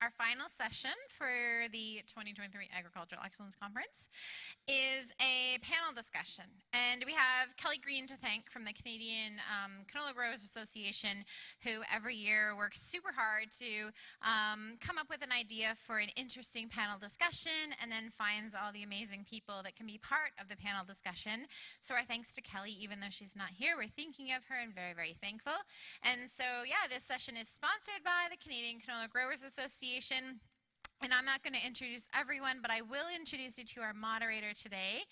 Our final session for the 2023 Agricultural Excellence Conference is a panel discussion. And we have Kelly Green to thank from the Canadian Canola Growers Association, who every year works super hard to come up with an idea for an interesting panel discussion and then finds all the amazing people that can be part of the panel discussion. So our thanks to Kelly, even though she's not here, we're thinking of her and very, very thankful. And so, yeah, this session is sponsored by the Canadian Canola Growers Association. And I'm not going to introduce everyone, but I will introduce you to our moderator today,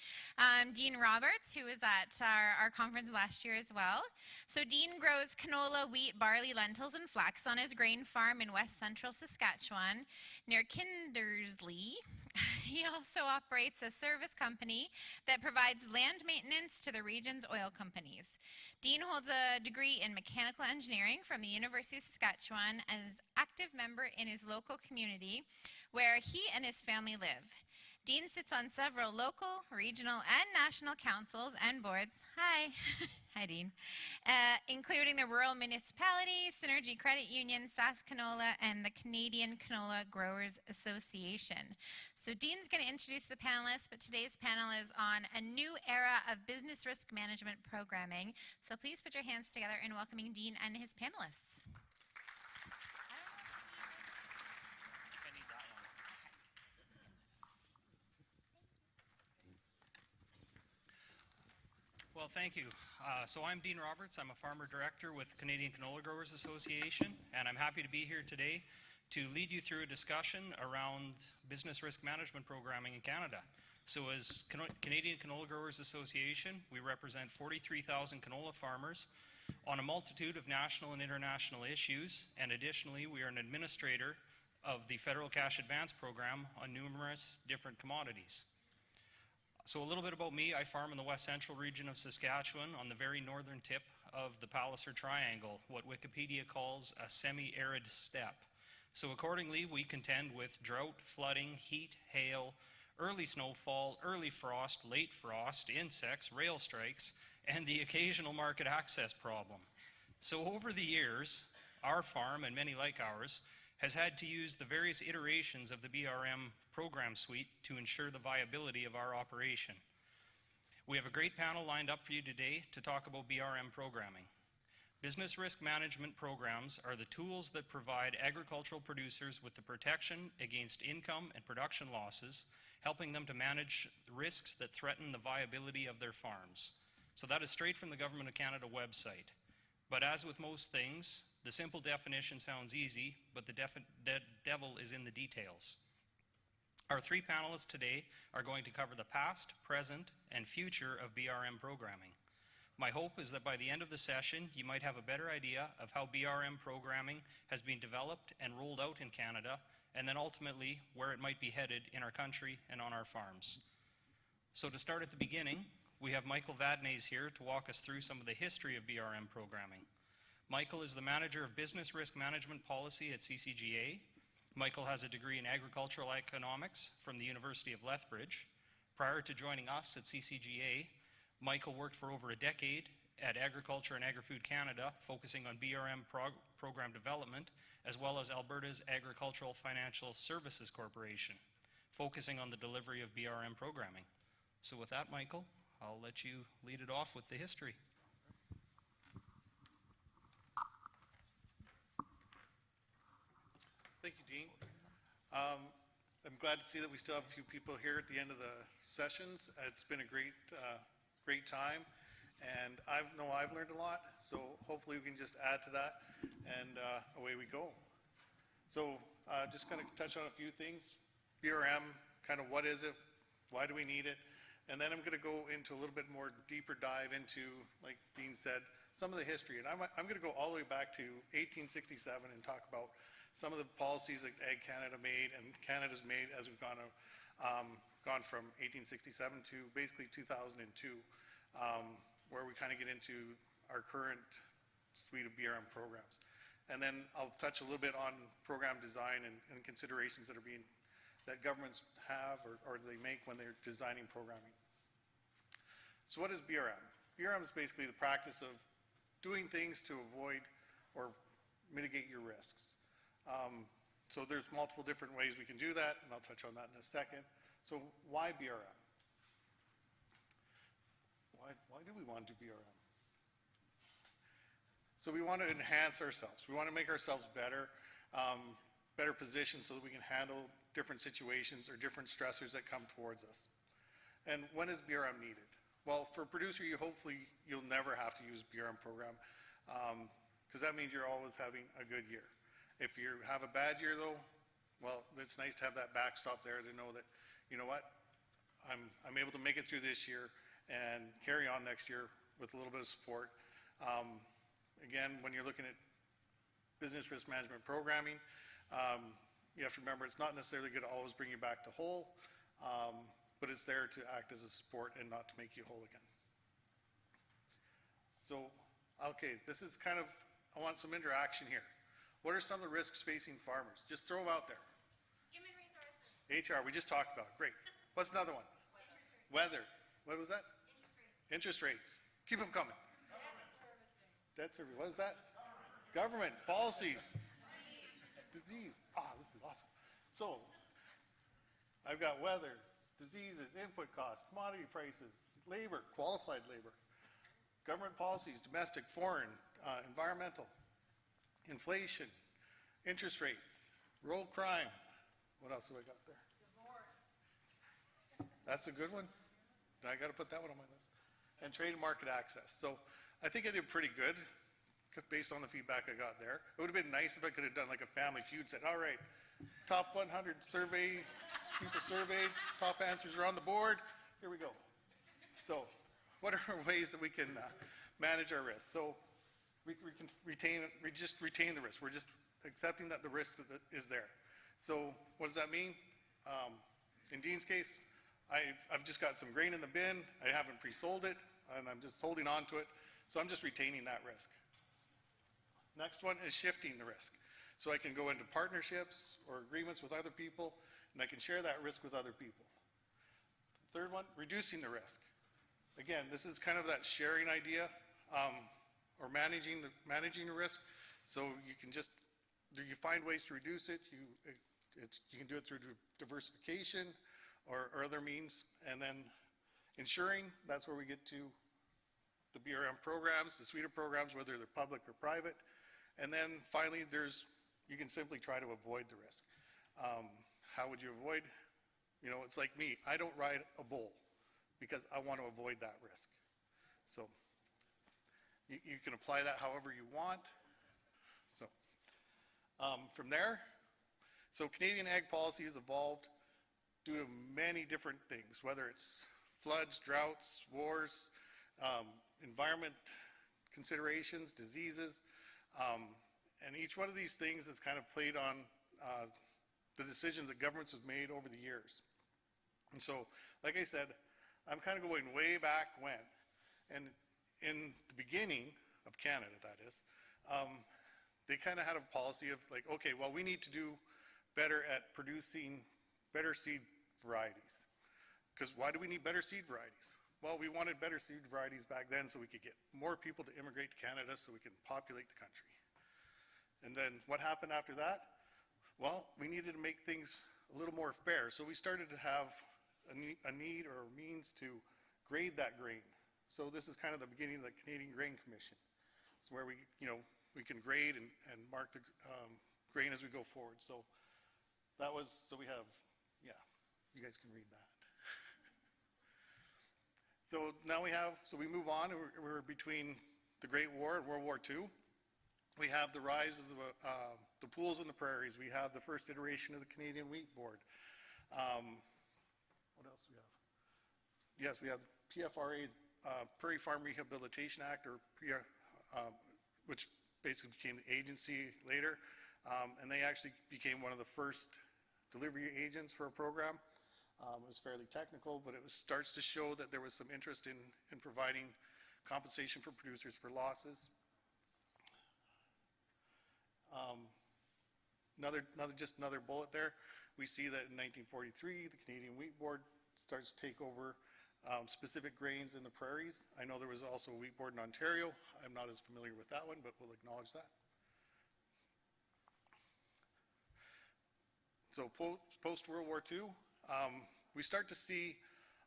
Dean Roberts, who was at our conference last year as well. So Dean grows canola, wheat, barley, lentils, and flax on his grain farm in west central Saskatchewan near Kindersley. He also operates a service company that provides land maintenance to the region's oil companies. Dean holds a degree in mechanical engineering from the University of Saskatchewan and is an active member in his local community where he and his family live. Dean sits on several local, regional, and national councils and boards. Hi. Hi, Dean. Including the Rural Municipality, Synergy Credit Union, Sask Canola, and the Canadian Canola Growers Association. So Dean's going to introduce the panelists, but today's panel is on a new era of business risk management programming. So please put your hands together in welcoming Dean and his panelists. Well, thank you. So I'm Dean Roberts. I'm a farmer director with Canadian Canola Growers Association, and I'm happy to be here today to lead you through a discussion around business risk management programming in Canada. So as Canadian Canola Growers Association, we represent 43,000 canola farmers on a multitude of national and international issues, and additionally, we are an administrator of the Federal Cash Advance Program on numerous different commodities. So a little bit about me. I farm in the west central region of Saskatchewan on the very northern tip of the Palliser Triangle, what Wikipedia calls a semi-arid steppe. So accordingly, we contend with drought, flooding, heat, hail, early snowfall, early frost, late frost, insects, rail strikes, and the occasional market access problem. So over the years, our farm, and many like ours, has had to use the various iterations of the BRM program suite to ensure the viability of our operation. We have a great panel lined up for you today to talk about BRM programming. Business risk management programs are the tools that provide agricultural producers with the protection against income and production losses, helping them to manage risks that threaten the viability of their farms. So that is straight from the Government of Canada website. But as with most things, the simple definition sounds easy, but the devil is in the details. Our three panelists today are going to cover the past, present, and future of BRM programming. My hope is that by the end of the session, you might have a better idea of how BRM programming has been developed and rolled out in Canada, and then ultimately where it might be headed in our country and on our farms. So to start at the beginning, we have Michael Vadnais here to walk us through some of the history of BRM programming. Michael is the Manager of Business Risk Management Policy at CCGA. Michael has a degree in agricultural economics from the University of Lethbridge. Prior to joining us at CCGA, Michael worked for over a decade at Agriculture and Agri-Food Canada, focusing on BRM program development, as well as Alberta's Agricultural Financial Services Corporation, focusing on the delivery of BRM programming. So with that, Michael, I'll let you lead it off with the history. Thank you, Dean. I'm glad to see that we still have a few people here at the end of the sessions. It's been a great time, and I've learned a lot, so hopefully we can just add to that, and away we go. So just going to touch on a few things. BRM, kind of what is it, why do we need it, and then I'm going to go into a little bit more deeper dive into, like Dean said, some of the history, and I'm going to go all the way back to 1867 and talk about some of the policies that Ag Canada made and Canada's made as we've gone from 1867 to basically 2002, where we kind of get into our current suite of BRM programs. And then I'll touch a little bit on program design and considerations that governments have or they make when they're designing programming. So what is BRM? BRM is basically the practice of doing things to avoid or mitigate your risks. So there's multiple different ways we can do that, and I'll touch on that in a second. So why BRM? Why do we want to do BRM? So we want to enhance ourselves. We want to make ourselves better, better positioned so that we can handle different situations or different stressors that come towards us. And when is BRM needed? Well, for a producer, hopefully you'll never have to use a BRM program, because that means you're always having a good year. If you have a bad year though, well, it's nice to have that backstop there to know that, you know what, I'm able to make it through this year and carry on next year with a little bit of support. Again, when you're looking at business risk management programming, you have to remember it's not necessarily going to always bring you back to whole, but it's there to act as a support and not to make you whole again. So, okay, this is kind of, I want some interaction here. What are some of the risks facing farmers? Just throw them out there. Human resources. HR, we just talked about, great. What's another one? Weather. What was that? Interest rates. Keep them coming. Debt service. What is that? Government. Policies. Disease. Ah, this is awesome. So, I've got weather, diseases, input costs, commodity prices, labor, qualified labor, government policies, domestic, foreign, environmental, inflation, interest rates, rural crime. What else have I got there? Divorce. That's a good one. I got to put that one on my list. And trade and market access. So I think I did pretty good based on the feedback I got there. It would have been nice if I could have done like a family feud, said, all right, top 100 survey, people surveyed, top answers are on the board. Here we go. So what are ways that we can manage our risk? So we can just retain the risk. We're just accepting that the risk is there. So what does that mean? In Dean's case, I've just got some grain in the bin. I haven't pre-sold it, and I'm just holding on to it. So I'm just retaining that risk. Next one is shifting the risk. So I can go into partnerships or agreements with other people, and I can share that risk with other people. Third one, reducing the risk. Again, this is kind of that sharing idea, or managing the risk. So you can just, you find ways to reduce it. You can do it through diversification or other means. And then insuring, that's where we get to the BRM programs, the suite of programs, whether they're public or private. And then finally, you can simply try to avoid the risk. How would you avoid? You know, it's like me. I don't ride a bull because I want to avoid that risk. So you can apply that however you want. So from there, so Canadian ag policy has evolved due to many different things, whether it's floods, droughts, wars, environment considerations, diseases, and each one of these things has kind of played on the decisions that governments have made over the years. And so, like I said, I'm kind of going way back when. And in the beginning of Canada, that is, they kind of had a policy of like, okay, well, we need to do better at producing better seed varieties. Because why do we need better seed varieties? Well, we wanted better seed varieties back then so we could get more people to immigrate to Canada so we can populate the country. And then what happened after that? Well, we needed to make things a little more fair. So we started to have a need or a means to grade that grain. So this is kind of the beginning of the Canadian Grain Commission. It's where we can grade and mark the grain as we go forward. So that was, so we have, yeah, you guys can read that. So now we move on, and we're between the Great War and World War II. We have the rise of the pools and the prairies. We have the first iteration of the Canadian Wheat Board. What else do we have? Yes, we have the PFRA, Prairie Farm Rehabilitation Act, or which basically became the agency later. And they actually became one of the first delivery agents for a program. It was fairly technical, but it starts to show that there was some interest in providing compensation for producers for losses. Just another bullet there. We see that in 1943, the Canadian Wheat Board starts to take over specific grains in the prairies. I know there was also a wheat board in Ontario. I'm not as familiar with that one, but we'll acknowledge that. So post-World War II, we start to see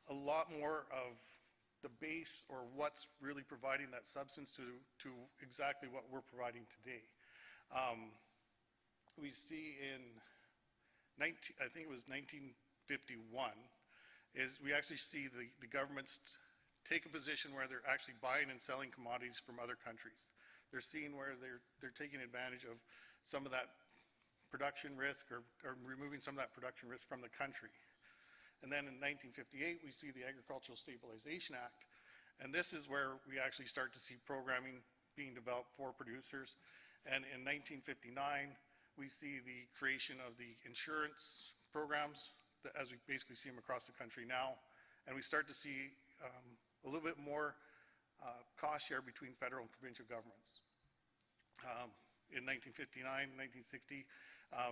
a lot more of the base or what's really providing that substance to exactly what we're providing today. We see in, I think it was 1951, is we actually see the governments take a position where they're actually buying and selling commodities from other countries. They're seeing where they're taking advantage of some of that production risk or removing some of that production risk from the country. And then in 1958, we see the Agricultural Stabilization Act. And this is where we actually start to see programming being developed for producers. And in 1959, we see the creation of the insurance programs, as we basically see them across the country now. And we start to see a little bit more cost share between federal and provincial governments. In 1959, 1960,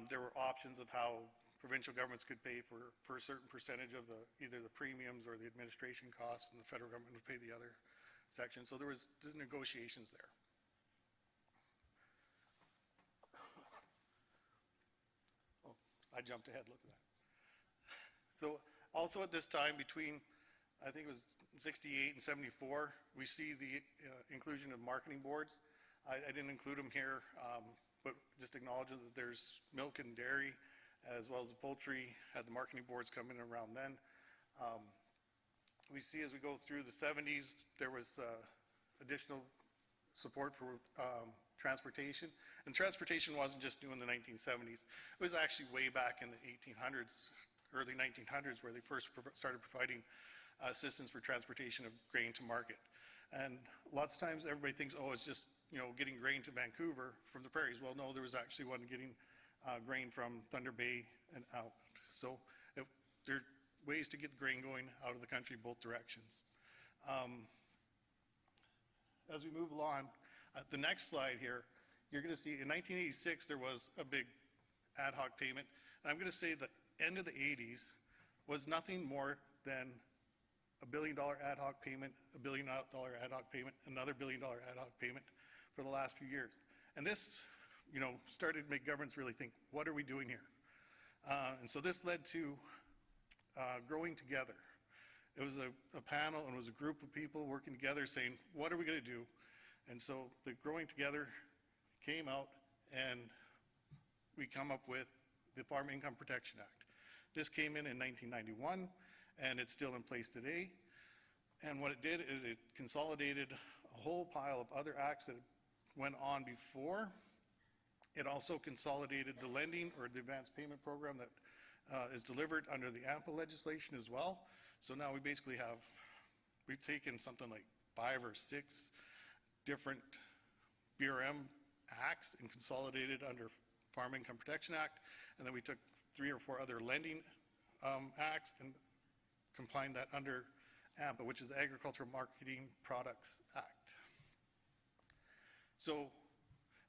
there were options of how provincial governments could pay for a certain percentage of either the premiums or the administration costs, and the federal government would pay the other section. So there was negotiations there. Oh, I jumped ahead, look at that. So also at this time, between I think it was 68 and 74, we see the inclusion of marketing boards. I didn't include them here, but just acknowledge that there's milk and dairy, as well as the poultry, had the marketing boards come in around then. We see as we go through the 70s, there was additional support for transportation. And transportation wasn't just new in the 1970s. It was actually way back in the 1800s, early 1900s, where they first started providing assistance for transportation of grain to market. And lots of times everybody thinks, oh, it's just, getting grain to Vancouver from the prairies. Well, no, there was actually one getting grain from Thunder Bay and out. So there are ways to get grain going out of the country both directions. As we move along, the next slide here, you're going to see in 1986 there was a big ad hoc payment. And I'm going to say the end of the 80s was nothing more than $1 billion ad hoc payment, $1 billion ad hoc payment, another $1 billion ad hoc payment for the last few years. And this, started to make governments really think, what are we doing here? And so this led to growing together. It was a panel and it was a group of people working together saying, what are we going to do? And so the growing together came out and we come up with the Farm Income Protection Act. This came in 1991 and it's still in place today. And what it did is it consolidated a whole pile of other acts that went on before. It also consolidated the lending or the advanced payment program that is delivered under the AMPA legislation as well. So now we basically we've taken something like 5 or 6 different BRM acts and consolidated under Farm Income Protection Act. And then we took 3 or 4 other lending acts and combined that under AMPA, which is the Agricultural Marketing Products Act. So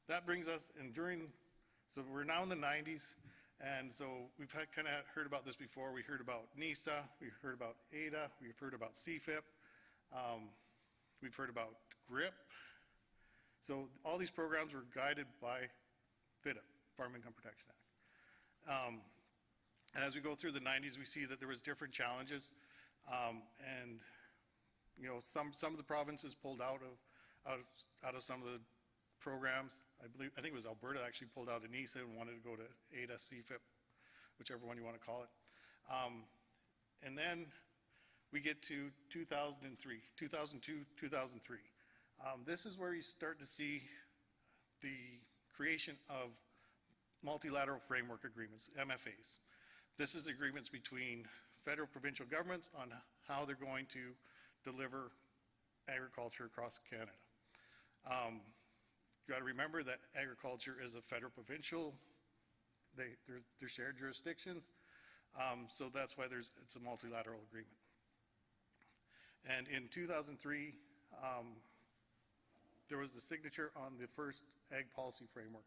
that brings us, so we're now in the 90s, and so we've kind of heard about this before. We heard about Lysa, we've heard about ADA, we've heard about CFIP, we've heard about GRIP. So all these programs were guided by FIDA, Farm Income Protection Act. And as we go through the 90s, we see that there was different challenges, and some of the provinces pulled out of some of the programs. I think it was Alberta actually pulled out of Lysa and wanted to go to ADA, CFIP, whichever one you want to call it. And then we get to 2002, 2003. This is where you start to see the creation of multilateral framework agreements, MFAs. This is agreements between federal, provincial governments on how they're going to deliver agriculture across Canada. You got to remember that agriculture is a federal provincial, they're shared jurisdictions, so that's why it's a multilateral agreement. And in 2003, there was the signature on the first Ag Policy Framework.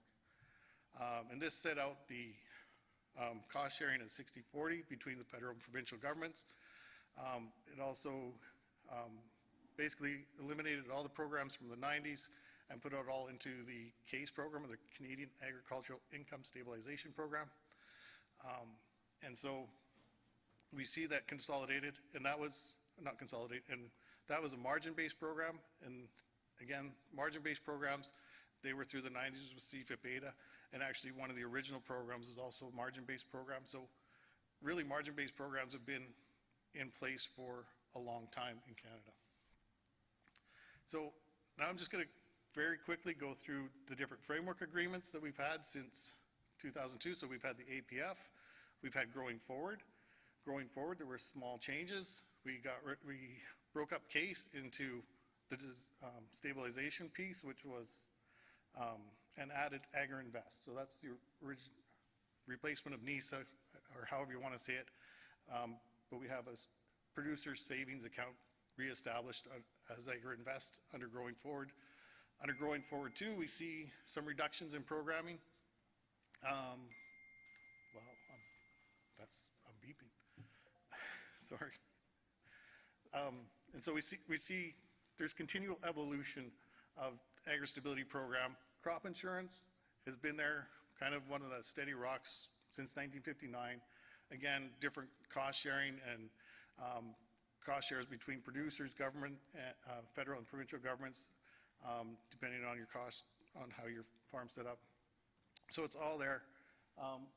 And this set out the cost sharing at 60-40 between the federal and provincial governments. It also basically eliminated all the programs from the 90s and put it all into the CASE program, or the Canadian Agricultural Income Stabilization Program. And so we see that consolidated, and that was, not consolidated, and that was a margin-based program. And again, margin-based programs, they were through the 90s with CFIP Beta, and actually one of the original programs is also a margin-based program. So really margin-based programs have been in place for a long time in Canada. So now I'm just going to very quickly go through the different framework agreements that we've had since 2002. So we've had the APF, we've had Growing Forward. Growing Forward, there were small changes. We broke up CASE into the stabilization piece, which was, and added AgriInvest. So that's the replacement of NISA, or however you want to say it. But we have a producer savings account reestablished as AgriInvest under Growing Forward. Under Growing Forward 2, we see some reductions in programming. I'm beeping. Sorry. And so we see there's continual evolution of agri-stability program. Crop insurance has been there, kind of one of the steady rocks since 1959. Again, different cost sharing and cost shares between producers, government, federal and provincial governments, depending on your cost, on how your farm's set up. So it's all there.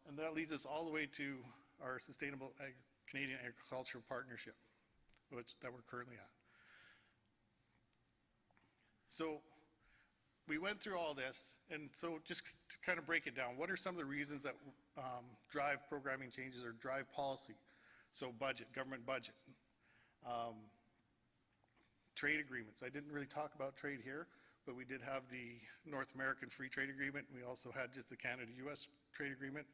And that leads us all the way to our Sustainable Canadian Agricultural Partnership, that we're currently at. So we went through all this, and so just to kind of break it down, what are some of the reasons that drive programming changes or drive policy? So budget, government budget. Trade agreements. I didn't really talk about trade here, but we did have the North American Free Trade Agreement. We also had just the Canada-US Trade Agreement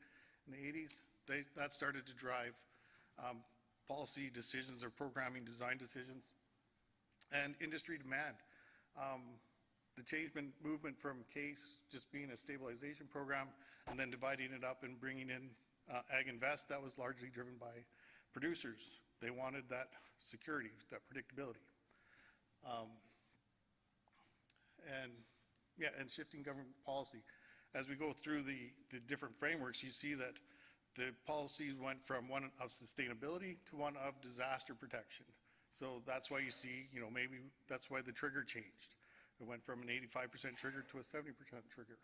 in the 80s. That started to drive policy decisions or programming design decisions. And industry demand. The change movement from CASE just being a stabilization program and then dividing it up and bringing in AgInvest, that was largely driven by producers. They wanted that security, that predictability. And shifting government policy. As we go through the different frameworks, you see that the policies went from one of sustainability to one of disaster protection. So that's why you see, maybe that's why the trigger changed. It went from an 85% trigger to a 70% trigger.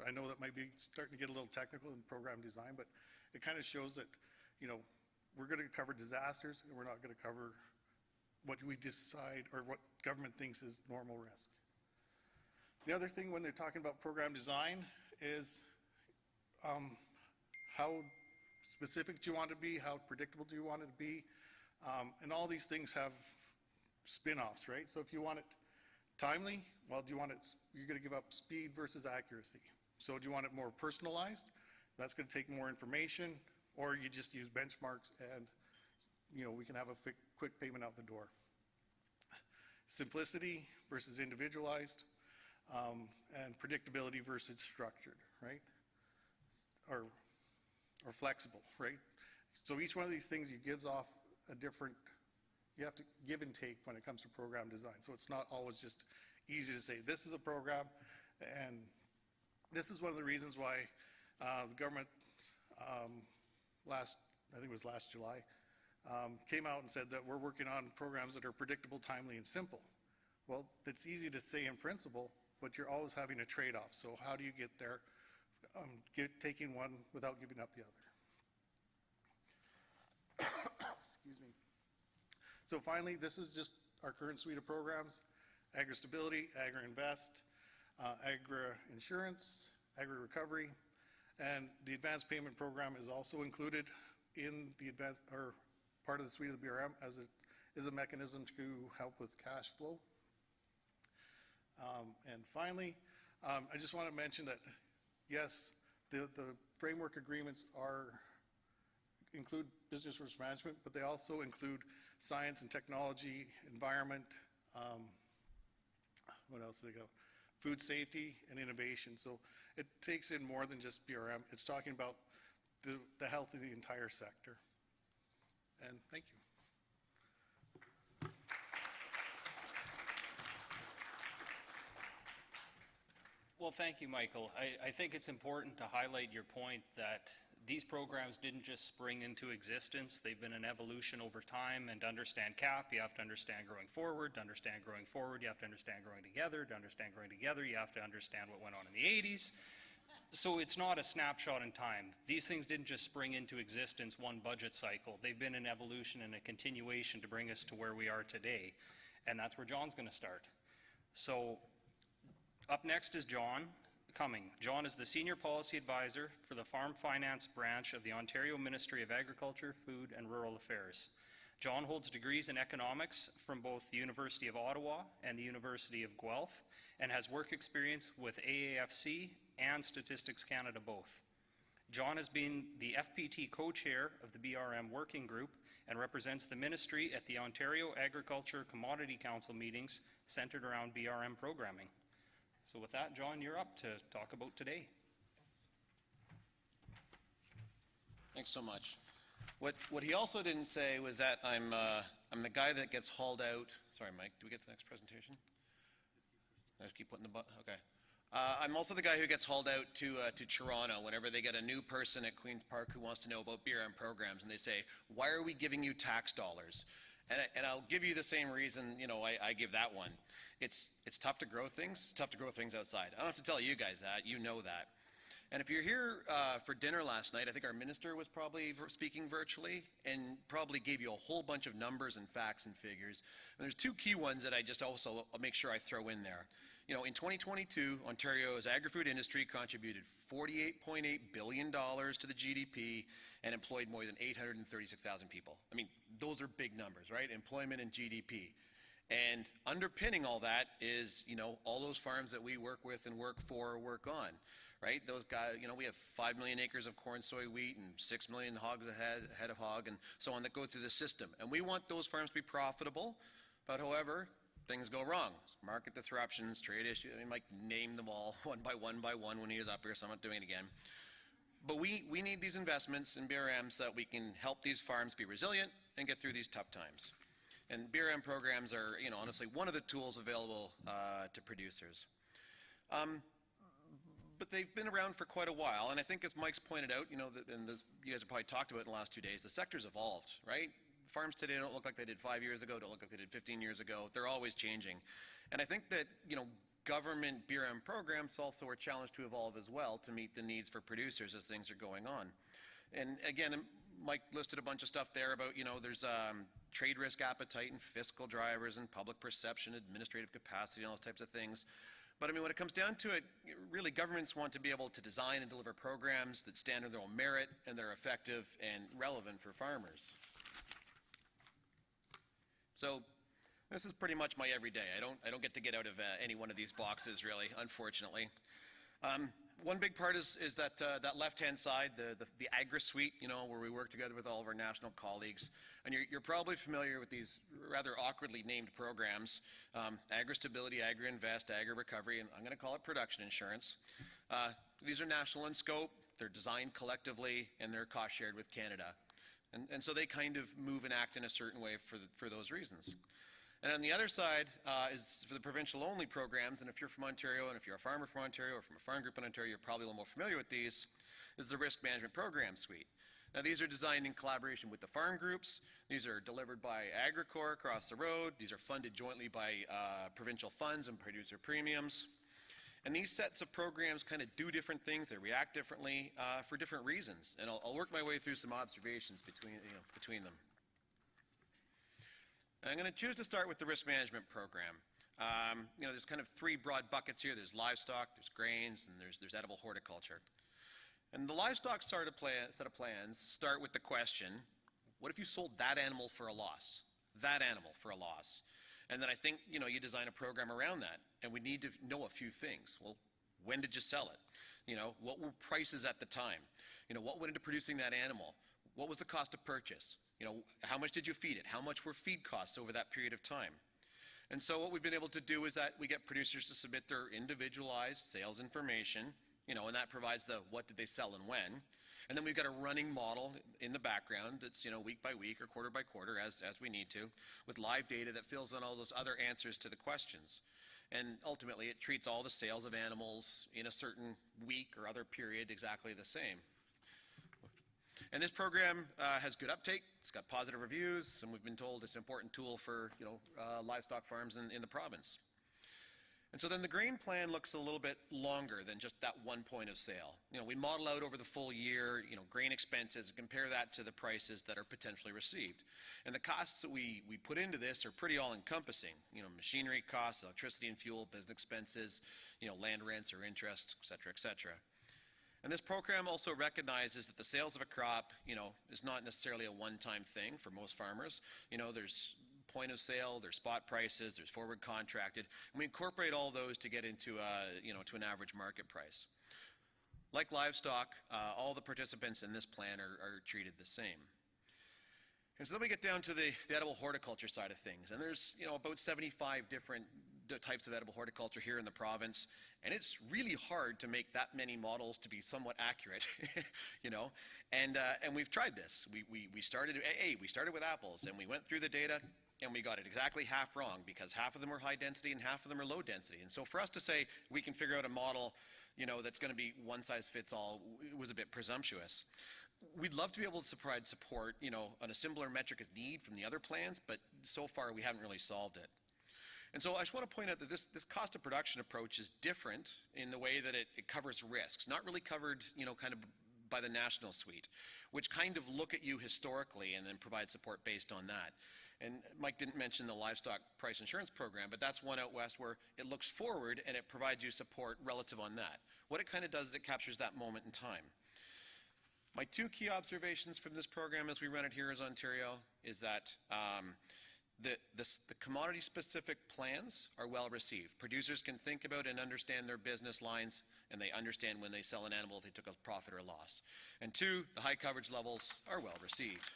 I know that might be starting to get a little technical in program design, but it kind of shows that, we're going to cover disasters and we're not going to cover what we decide or what government thinks is normal risk. The other thing when they're talking about program design is how specific do you want it to be, how predictable do you want it to be, and all these things have spin-offs, right? So if you want it timely, well, you're going to give up speed versus accuracy. So do you want it more personalized? That's going to take more information, or you just use benchmarks and, we can have a quick payment out the door. Simplicity versus individualized, and predictability versus structured, right? Or flexible, right? So each one of these things gives off a different, you have to give and take when it comes to program design. So it's not always just easy to say, this is a program, and this is one of the reasons why the government I think it was last July, came out and said that we're working on programs that are predictable, timely, and simple. Well, it's easy to say in principle, but you're always having a trade-off. So how do you get there, taking one without giving up the other? Excuse me. So finally, this is just our current suite of programs: Agri-Stability, AgriInvest, Agri-Insurance, Agri-Recovery, and the Advanced Payment Program is also included in the part of the suite of the BRM, as it is a mechanism to help with cash flow. And finally, I just want to mention that, yes, the framework agreements include business risk management, but they also include science and technology, environment, what else do they go? Food safety and innovation. So it takes in more than just BRM. It's talking about the health of the entire sector. And thank you. Well, thank you, Michael. I think it's important to highlight your point that these programs didn't just spring into existence. They've been an evolution over time, and to understand CAP, you have to understand growing forward. To understand growing forward, you have to understand growing together. To understand growing together, you have to understand what went on in the 80s. So it's not a snapshot in time. These things didn't just spring into existence one budget cycle. They've been an evolution and a continuation to bring us to where we are today. And that's where John's going to start. So up next is John Cumming. John is the Senior Policy Advisor for the Farm Finance Branch of the Ontario Ministry of Agriculture, Food and Rural Affairs. John holds degrees in economics from both the University of Ottawa and the University of Guelph, and has work experience with AAFC and Statistics Canada both. John has been the FPT co-chair of the BRM Working Group and represents the ministry at the Ontario Agriculture Commodity Council meetings centered around BRM programming. So with that, John, you're up to talk about today. Thanks so much. What he also didn't say was that I'm the guy that gets hauled out. Sorry, Mike, do we get to the next presentation? Just keep putting the button, okay. I'm also the guy who gets hauled out to Toronto whenever they get a new person at Queen's Park who wants to know about BRM programs, and they say, why are we giving you tax dollars? And I'll give you the same reason, you know, I give that one. It's tough to grow things. It's tough to grow things outside. I don't have to tell you guys that. You know that. And if you're here for dinner last night, I think our minister was probably speaking virtually and probably gave you a whole bunch of numbers and facts and figures. And there's two key ones that I just also make sure I throw in there. You know, in 2022, Ontario's agri-food industry contributed $48.8 billion to the GDP and employed more than 836,000 people. I mean, those are big numbers, right? Employment and GDP. And underpinning all that is, you know, all those farms that we work with and work for or work on, right? Those guys, you know, we have 5 million acres of corn, soy, wheat, and 6 million hogs head of hog, and so on that go through the system. And we want those farms to be profitable, but however, things go wrong. Market disruptions, trade issues, I mean, Mike named them all one by one when he was up here, so I'm not doing it again. But we need these investments in BRM so that we can help these farms be resilient and get through these tough times. And BRM programs are, you know, honestly, one of the tools available to producers. But they've been around for quite a while, and I think as Mike's pointed out, you know, you guys have probably talked about it in the last 2 days, the sector's evolved, right? Farms today don't look like they did 5 years ago, don't look like they did 15 years ago. They're always changing. And I think that, you know, government BRM programs also are challenged to evolve as well to meet the needs for producers as things are going on. And again, Mike listed a bunch of stuff there about, you know, there's trade risk appetite and fiscal drivers and public perception, administrative capacity, and all those types of things. But I mean, when it comes down to it, really governments want to be able to design and deliver programs that stand on their own merit and they're effective and relevant for farmers. So this is pretty much my everyday. I don't get to get out of any one of these boxes really, unfortunately. One big part is that that left-hand side, the Agri-Suite, you know, where we work together with all of our national colleagues. And you're probably familiar with these rather awkwardly named programs, Agri-Stability, Agri-Invest, Agri-Recovery, and I'm going to call it Production Insurance. These are national in scope, they're designed collectively, and they're cost-shared with Canada. And so they kind of move and act in a certain way for those reasons. And on the other side is for the provincial-only programs, and if you're from Ontario, and if you're a farmer from Ontario, or from a farm group in Ontario, you're probably a little more familiar with these, is the Risk Management Program Suite. Now these are designed in collaboration with the farm groups. These are delivered by Agricor across the road. These are funded jointly by provincial funds and producer premiums. And these sets of programs kind of do different things. They react differently for different reasons. And I'll work my way through some observations between them. And I'm going to choose to start with the risk management program. You know, there's kind of 3 broad buckets here. There's livestock, there's grains, and there's edible horticulture. And the livestock set of plans start with the question, what if you sold that animal for a loss? That animal for a loss. And then I think, you know, you design a program around that. And we need to know a few things. Well, when did you sell it? You know, what were prices at the time? You know, what went into producing that animal? What was the cost of purchase? You know, how much did you feed it? How much were feed costs over that period of time? And so what we've been able to do is that we get producers to submit their individualized sales information, you know, and that provides the what did they sell and when. And then we've got a running model in the background that's, you know, week by week or quarter by quarter as we need to, with live data that fills in all those other answers to the questions. And ultimately it treats all the sales of animals in a certain week or other period exactly the same. And this program has good uptake. It's got positive reviews, and we've been told it's an important tool for livestock farms in the province. And so then the grain plan looks a little bit longer than just that one point of sale. We model out over the full year, grain expenses, and compare that to the prices that are potentially received. And the costs that we put into this are pretty all-encompassing. Machinery costs, electricity and fuel, business expenses, land rents or interest, et cetera, et cetera. And this program also recognizes that the sales of a crop, is not necessarily a one-time thing for most farmers. There's point of sale, there's spot prices, there's forward contracted, and we incorporate all those to get into to an average market price. Like livestock, all the participants in this plan are treated the same. And so then we get down to the edible horticulture side of things, and there's about 75 different types of edible horticulture here in the province, and it's really hard to make that many models to be somewhat accurate, and we've tried this. We started with apples, and we went through the data, and we got it exactly half wrong, because half of them are high density and half of them are low density. And so for us to say we can figure out a model, that's going to be one size fits all, was a bit presumptuous. We'd love to be able to provide support, on a similar metric as need from the other plans, but so far we haven't really solved it. And so I just want to point out that this cost of production approach is different in the way that it covers risks, not really covered, kind of by the national suite, which kind of look at you historically and then provide support based on that. And Mike didn't mention the livestock price insurance program, but that's one out west where it looks forward and it provides you support relative on that. What it kind of does is it captures that moment in time. My two key observations from this program as we run it here as Ontario is that the commodity-specific plans are well received. Producers can think about and understand their business lines, and they understand when they sell an animal if they took a profit or loss. And two, the high coverage levels are well received.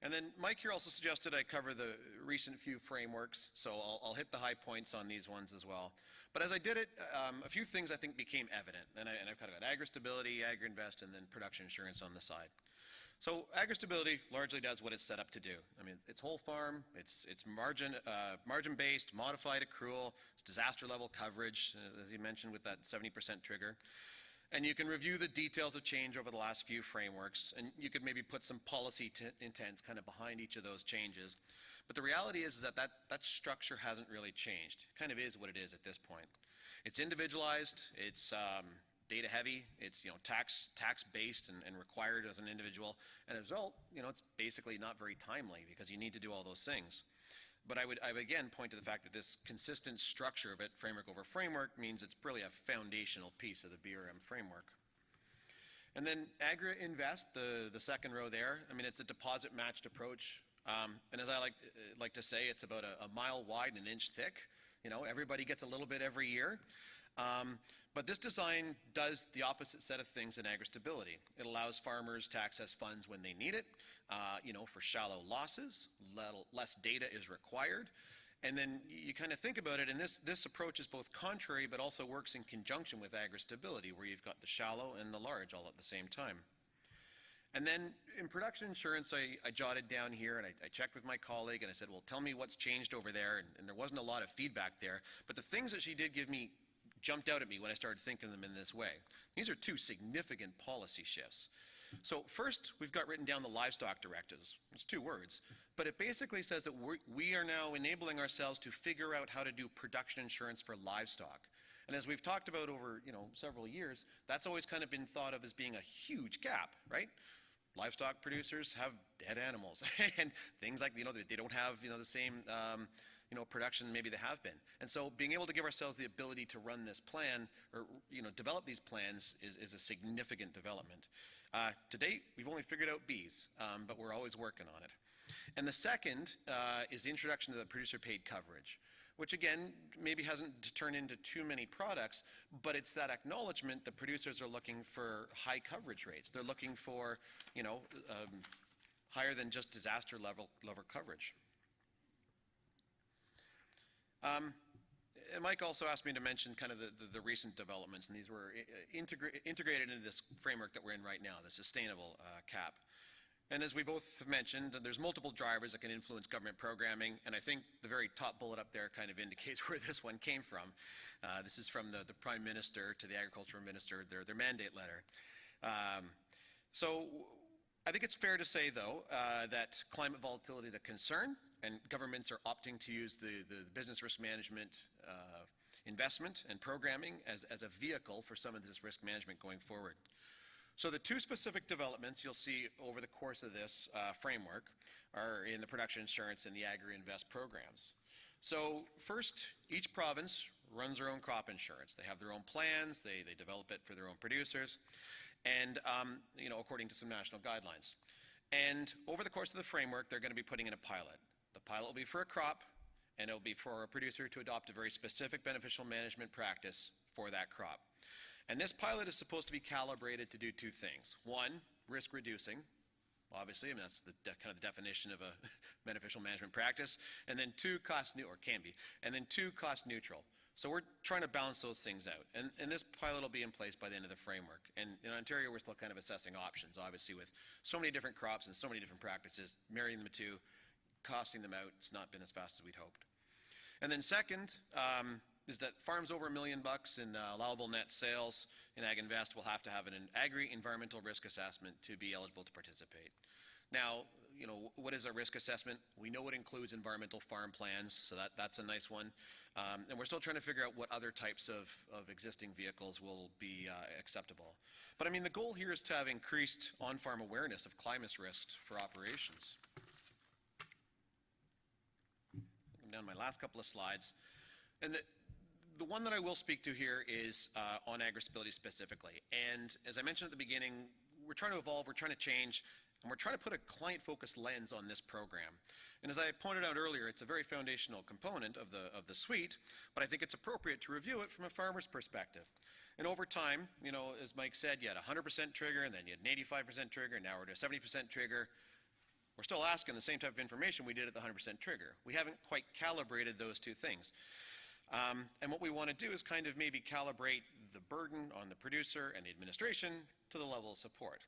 And then Mike here also suggested I cover the recent few frameworks, so I'll hit the high points on these ones as well. But as I did it, a few things I think became evident, and I've kind of got agri-stability, agri-invest, and then production insurance on the side. So agri-stability largely does what it's set up to do. I mean, it's whole farm, it's margin-based, modified accrual, it's disaster level coverage, as you mentioned with that 70% trigger. And you can review the details of change over the last few frameworks, and you could maybe put some policy intents kind of behind each of those changes. But the reality is that structure hasn't really changed. It kind of is what it is at this point. It's individualized, it's data heavy, it's tax based and required as an individual, and as a result, it's basically not very timely because you need to do all those things. But I would again point to the fact that this consistent structure of it, framework over framework, means it's really a foundational piece of the BRM framework. And then agri-invest, the second row there, I mean, it's a deposit matched approach. And as I like to say, it's about a mile wide and an inch thick. Everybody gets a little bit every year. But this design does the opposite set of things in agri-stability. It allows farmers to access funds when they need it, for shallow losses, less data is required. And then you kind of think about it, and this approach is both contrary but also works in conjunction with agri-stability, where you've got the shallow and the large all at the same time. And then in production insurance, I jotted down here, and I checked with my colleague, and I said, well, tell me what's changed over there, and there wasn't a lot of feedback there. But the things that she did give me jumped out at me when I started thinking of them in this way. These are two significant policy shifts. So first, we've got written down the livestock directives. It's 2 words, but it basically says that we are now enabling ourselves to figure out how to do production insurance for livestock. And as we've talked about over several years, that's always kind of been thought of as being a huge gap, right? Livestock producers have dead animals and things like, they don't have, the same, production maybe they have been. And so being able to give ourselves the ability to run this plan or, develop these plans is a significant development. To date, we've only figured out bees, but we're always working on it. And the second is the introduction of the producer paid coverage, which again, maybe hasn't turned into too many products, but it's that acknowledgement that producers are looking for high coverage rates. They're looking for, higher than just disaster level coverage. And Mike also asked me to mention kind of the recent developments, and these were integrated into this framework that we're in right now, the sustainable cap. And as we both have mentioned, there's multiple drivers that can influence government programming, and I think the very top bullet up there kind of indicates where this one came from. This is from the Prime Minister to the Agricultural Minister, their mandate letter. So I think it's fair to say, though, that climate volatility is a concern, and governments are opting to use the business risk management investment and programming as a vehicle for some of this risk management going forward. So the two specific developments you'll see over the course of this framework are in the production insurance and the agri-invest programs. So first, each province runs their own crop insurance. They have their own plans, they develop it for their own producers, and according to some national guidelines. And over the course of the framework, they're going to be putting in a pilot. The pilot will be for a crop, and it will be for a producer to adopt a very specific beneficial management practice for that crop. And this pilot is supposed to be calibrated to do two things. One, risk reducing, obviously, and that's kind of the definition of a beneficial management practice. And then two, cost neutral, or can be. And then two, cost neutral. So we're trying to balance those things out. And this pilot will be in place by the end of the framework. And in Ontario, we're still kind of assessing options, obviously, with so many different crops and so many different practices, marrying the two, costing them out, it's not been as fast as we'd hoped. And then second, is that farms over $1 million in allowable net sales in Ag Invest will have to have an agri-environmental risk assessment to be eligible to participate. Now, what is a risk assessment? We know it includes environmental farm plans, so that's a nice one. And we're still trying to figure out what other types of existing vehicles will be acceptable. But I mean, the goal here is to have increased on-farm awareness of climate risks for operations. I'm down to my last couple of slides. And the one that I will speak to here is on agri-stability specifically. And as I mentioned at the beginning, we're trying to evolve, we're trying to change, and we're trying to put a client-focused lens on this program. And as I pointed out earlier, it's a very foundational component of the suite, but I think it's appropriate to review it from a farmer's perspective. And over time, as Mike said, you had a 100% trigger, and then you had an 85% trigger, and now we're at a 70% trigger. We're still asking the same type of information we did at the 100% trigger. We haven't quite calibrated those two things. And what we want to do is kind of maybe calibrate the burden on the producer and the administration to the level of support.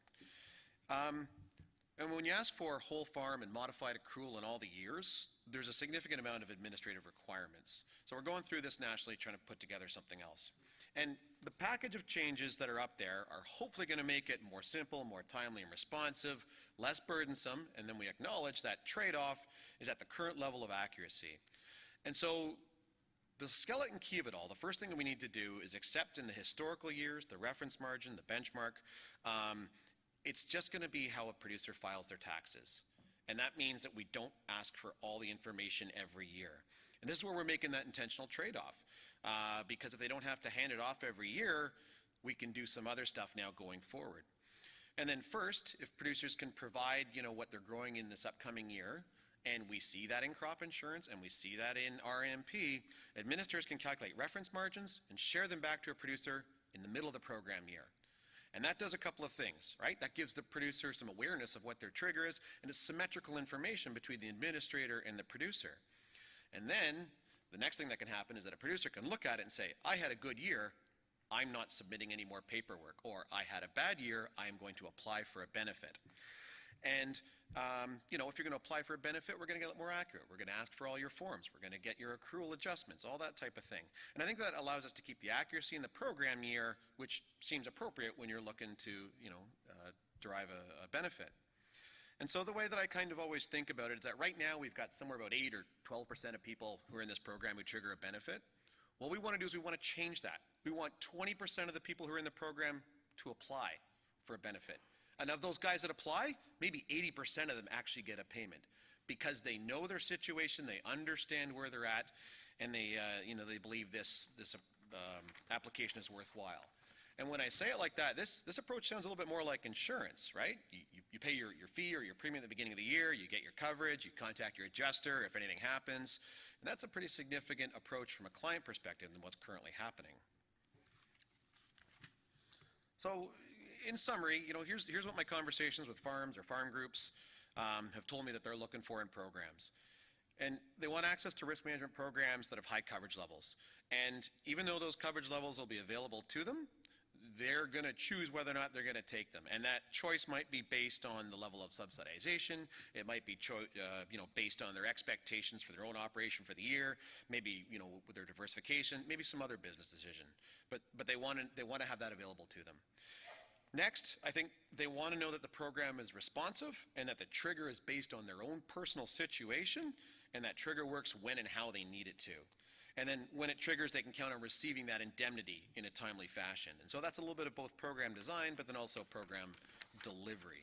And when you ask for whole farm and modified accrual in all the years, there's a significant amount of administrative requirements. So we're going through this nationally, trying to put together something else. And the package of changes that are up there are hopefully going to make it more simple, more timely and responsive, less burdensome, and then we acknowledge that trade-off is at the current level of accuracy. And so the skeleton key of it all, the first thing that we need to do is accept in the historical years, the reference margin, the benchmark. It's just going to be how a producer files their taxes. And that means that we don't ask for all the information every year. And this is where we're making that intentional trade-off. Because if they don't have to hand it off every year, we can do some other stuff now going forward. And then first, if producers can provide, what they're growing in this upcoming year, and we see that in crop insurance and we see that in RMP, administrators can calculate reference margins and share them back to a producer in the middle of the program year. And that does a couple of things, right? That gives the producer some awareness of what their trigger is, and it's symmetrical information between the administrator and the producer. And then the next thing that can happen is that a producer can look at it and say, I had a good year, I'm not submitting any more paperwork, or I had a bad year, I am going to apply for a benefit. And, if you're going to apply for a benefit, we're going to get it more accurate. We're going to ask for all your forms. We're going to get your accrual adjustments, all that type of thing. And I think that allows us to keep the accuracy in the program year, which seems appropriate when you're looking to, derive a benefit. And so the way that I kind of always think about it is that right now we've got somewhere about 8 or 12% of people who are in this program who trigger a benefit. What we want to do is we want to change that. We want 20% of the people who are in the program to apply for a benefit. And of those guys that apply, maybe 80% of them actually get a payment because they know their situation, they understand where they're at, and they believe this application is worthwhile. And when I say it like that, this approach sounds a little bit more like insurance, right? You pay your fee or your premium at the beginning of the year, you get your coverage, you contact your adjuster if anything happens, and that's a pretty significant approach from a client perspective than what's currently happening. So, in summary, here's what my conversations with farms or farm groups have told me that they're looking for in programs. And they want access to risk management programs that have high coverage levels. And even though those coverage levels will be available to them, they're going to choose whether or not they're going to take them. And that choice might be based on the level of subsidization. It might be based on their expectations for their own operation for the year, maybe with their diversification, maybe some other business decision. But they want to have that available to them. Next, I think they want to know that the program is responsive and that the trigger is based on their own personal situation, and that trigger works when and how they need it to. And then when it triggers, they can count on receiving that indemnity in a timely fashion. And so that's a little bit of both program design, but then also program delivery.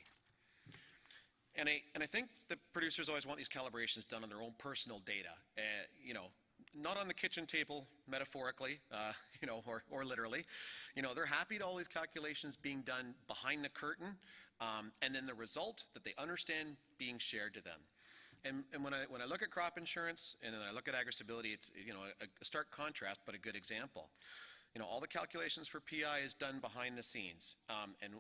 And I think the producers always want these calibrations done on their own personal data, not on the kitchen table, metaphorically, or literally. They're happy to all these calculations being done behind the curtain, and then the result that they understand being shared to them. And when I look at crop insurance and then I look at agri-stability, it's a stark contrast, but a good example. All the calculations for PI is done behind the scenes, and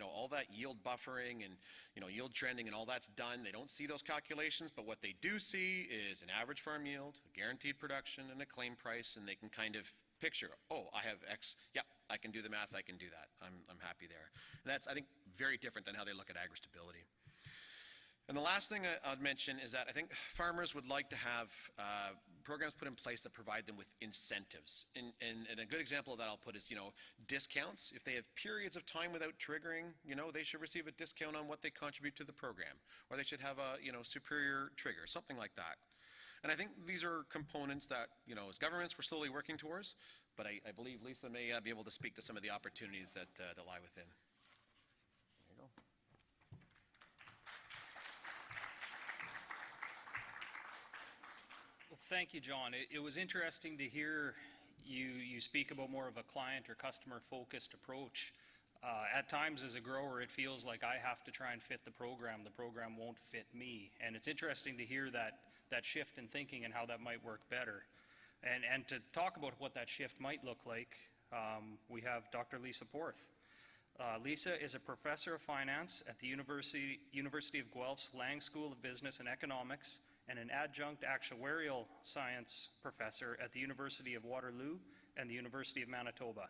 all that yield buffering and yield trending and all that's done. They don't see those calculations, but what they do see is an average farm yield, a guaranteed production, and a claim price, and they can kind of picture, oh, I have X. Yep, I can do the math. I can do that. I'm happy there. And that's, I think, very different than how they look at agri-stability. And the last thing I'd mention is that I think farmers would like to have programs put in place that provide them with incentives. And a good example of that I'll put is, discounts. If they have periods of time without triggering, they should receive a discount on what they contribute to the program. Or they should have a, superior trigger, something like that. And I think these are components that, as governments, we're slowly working towards. But I believe Lysa may be able to speak to some of the opportunities that lie within. Well, thank you, John. It was interesting to hear you speak about more of a client or customer-focused approach. At times, as a grower, it feels like I have to try and fit the program. The program won't fit me. And it's interesting to hear that shift in thinking and how that might work better. And to talk about what that shift might look like, we have Dr. Lysa Porth. Lysa is a professor of finance at the University of Guelph's Lang School of Business and Economics, and an adjunct actuarial science professor at the University of Waterloo and the University of Manitoba.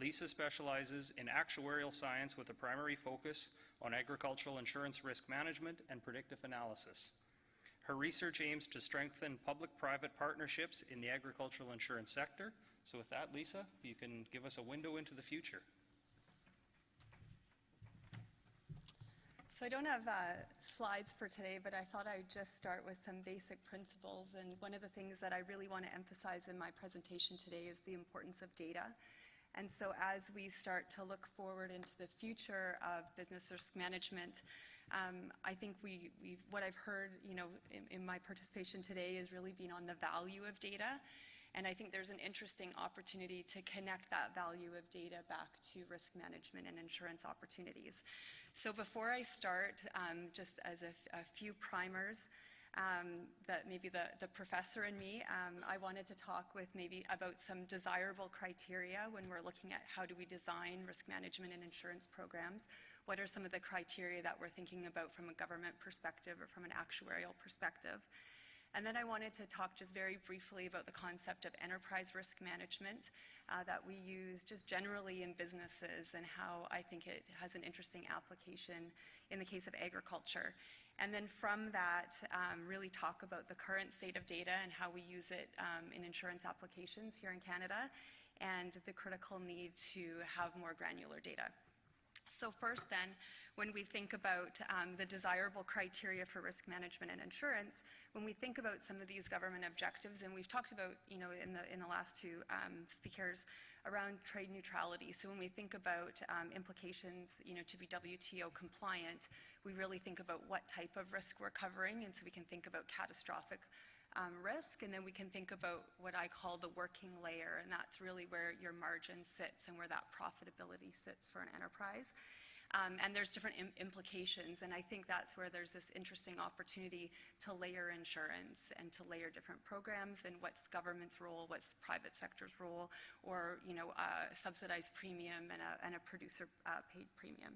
Lysa specializes in actuarial science with a primary focus on agricultural insurance risk management and predictive analysis. Her research aims to strengthen public-private partnerships in the agricultural insurance sector. So with that, Lysa, you can give us a window into the future. So I don't have slides for today, but I thought I'd just start with some basic principles. And one of the things that I really want to emphasize in my presentation today is the importance of data. And so as we start to look forward into the future of business risk management, I think what I've heard, in my participation today is really being on the value of data. And I think there's an interesting opportunity to connect that value of data back to risk management and insurance opportunities. So before I start, just as a few primers, that maybe the professor and me, I wanted to talk with maybe about some desirable criteria when we're looking at how do we design risk management and insurance programs. What are some of the criteria that we're thinking about from a government perspective or from an actuarial perspective? And then I wanted to talk just very briefly about the concept of enterprise risk management that we use just generally in businesses, and how I think it has an interesting application in the case of agriculture. And then from that, really talk about the current state of data and how we use it in insurance applications here in Canada, and the critical need to have more granular data. So first then, when we think about the desirable criteria for risk management and insurance, when we think about some of these government objectives, and we've talked about, in the last two speakers, around trade neutrality. So when we think about implications, to be WTO compliant, we really think about what type of risk we're covering, and so we can think about catastrophic risk, and then we can think about what I call the working layer, and that's really where your margin sits and where that profitability sits for an enterprise. And there's different implications, and I think that's where there's this interesting opportunity to layer insurance and to layer different programs, and what's the government's role, what's the private sector's role, or a subsidized premium and a producer paid premium.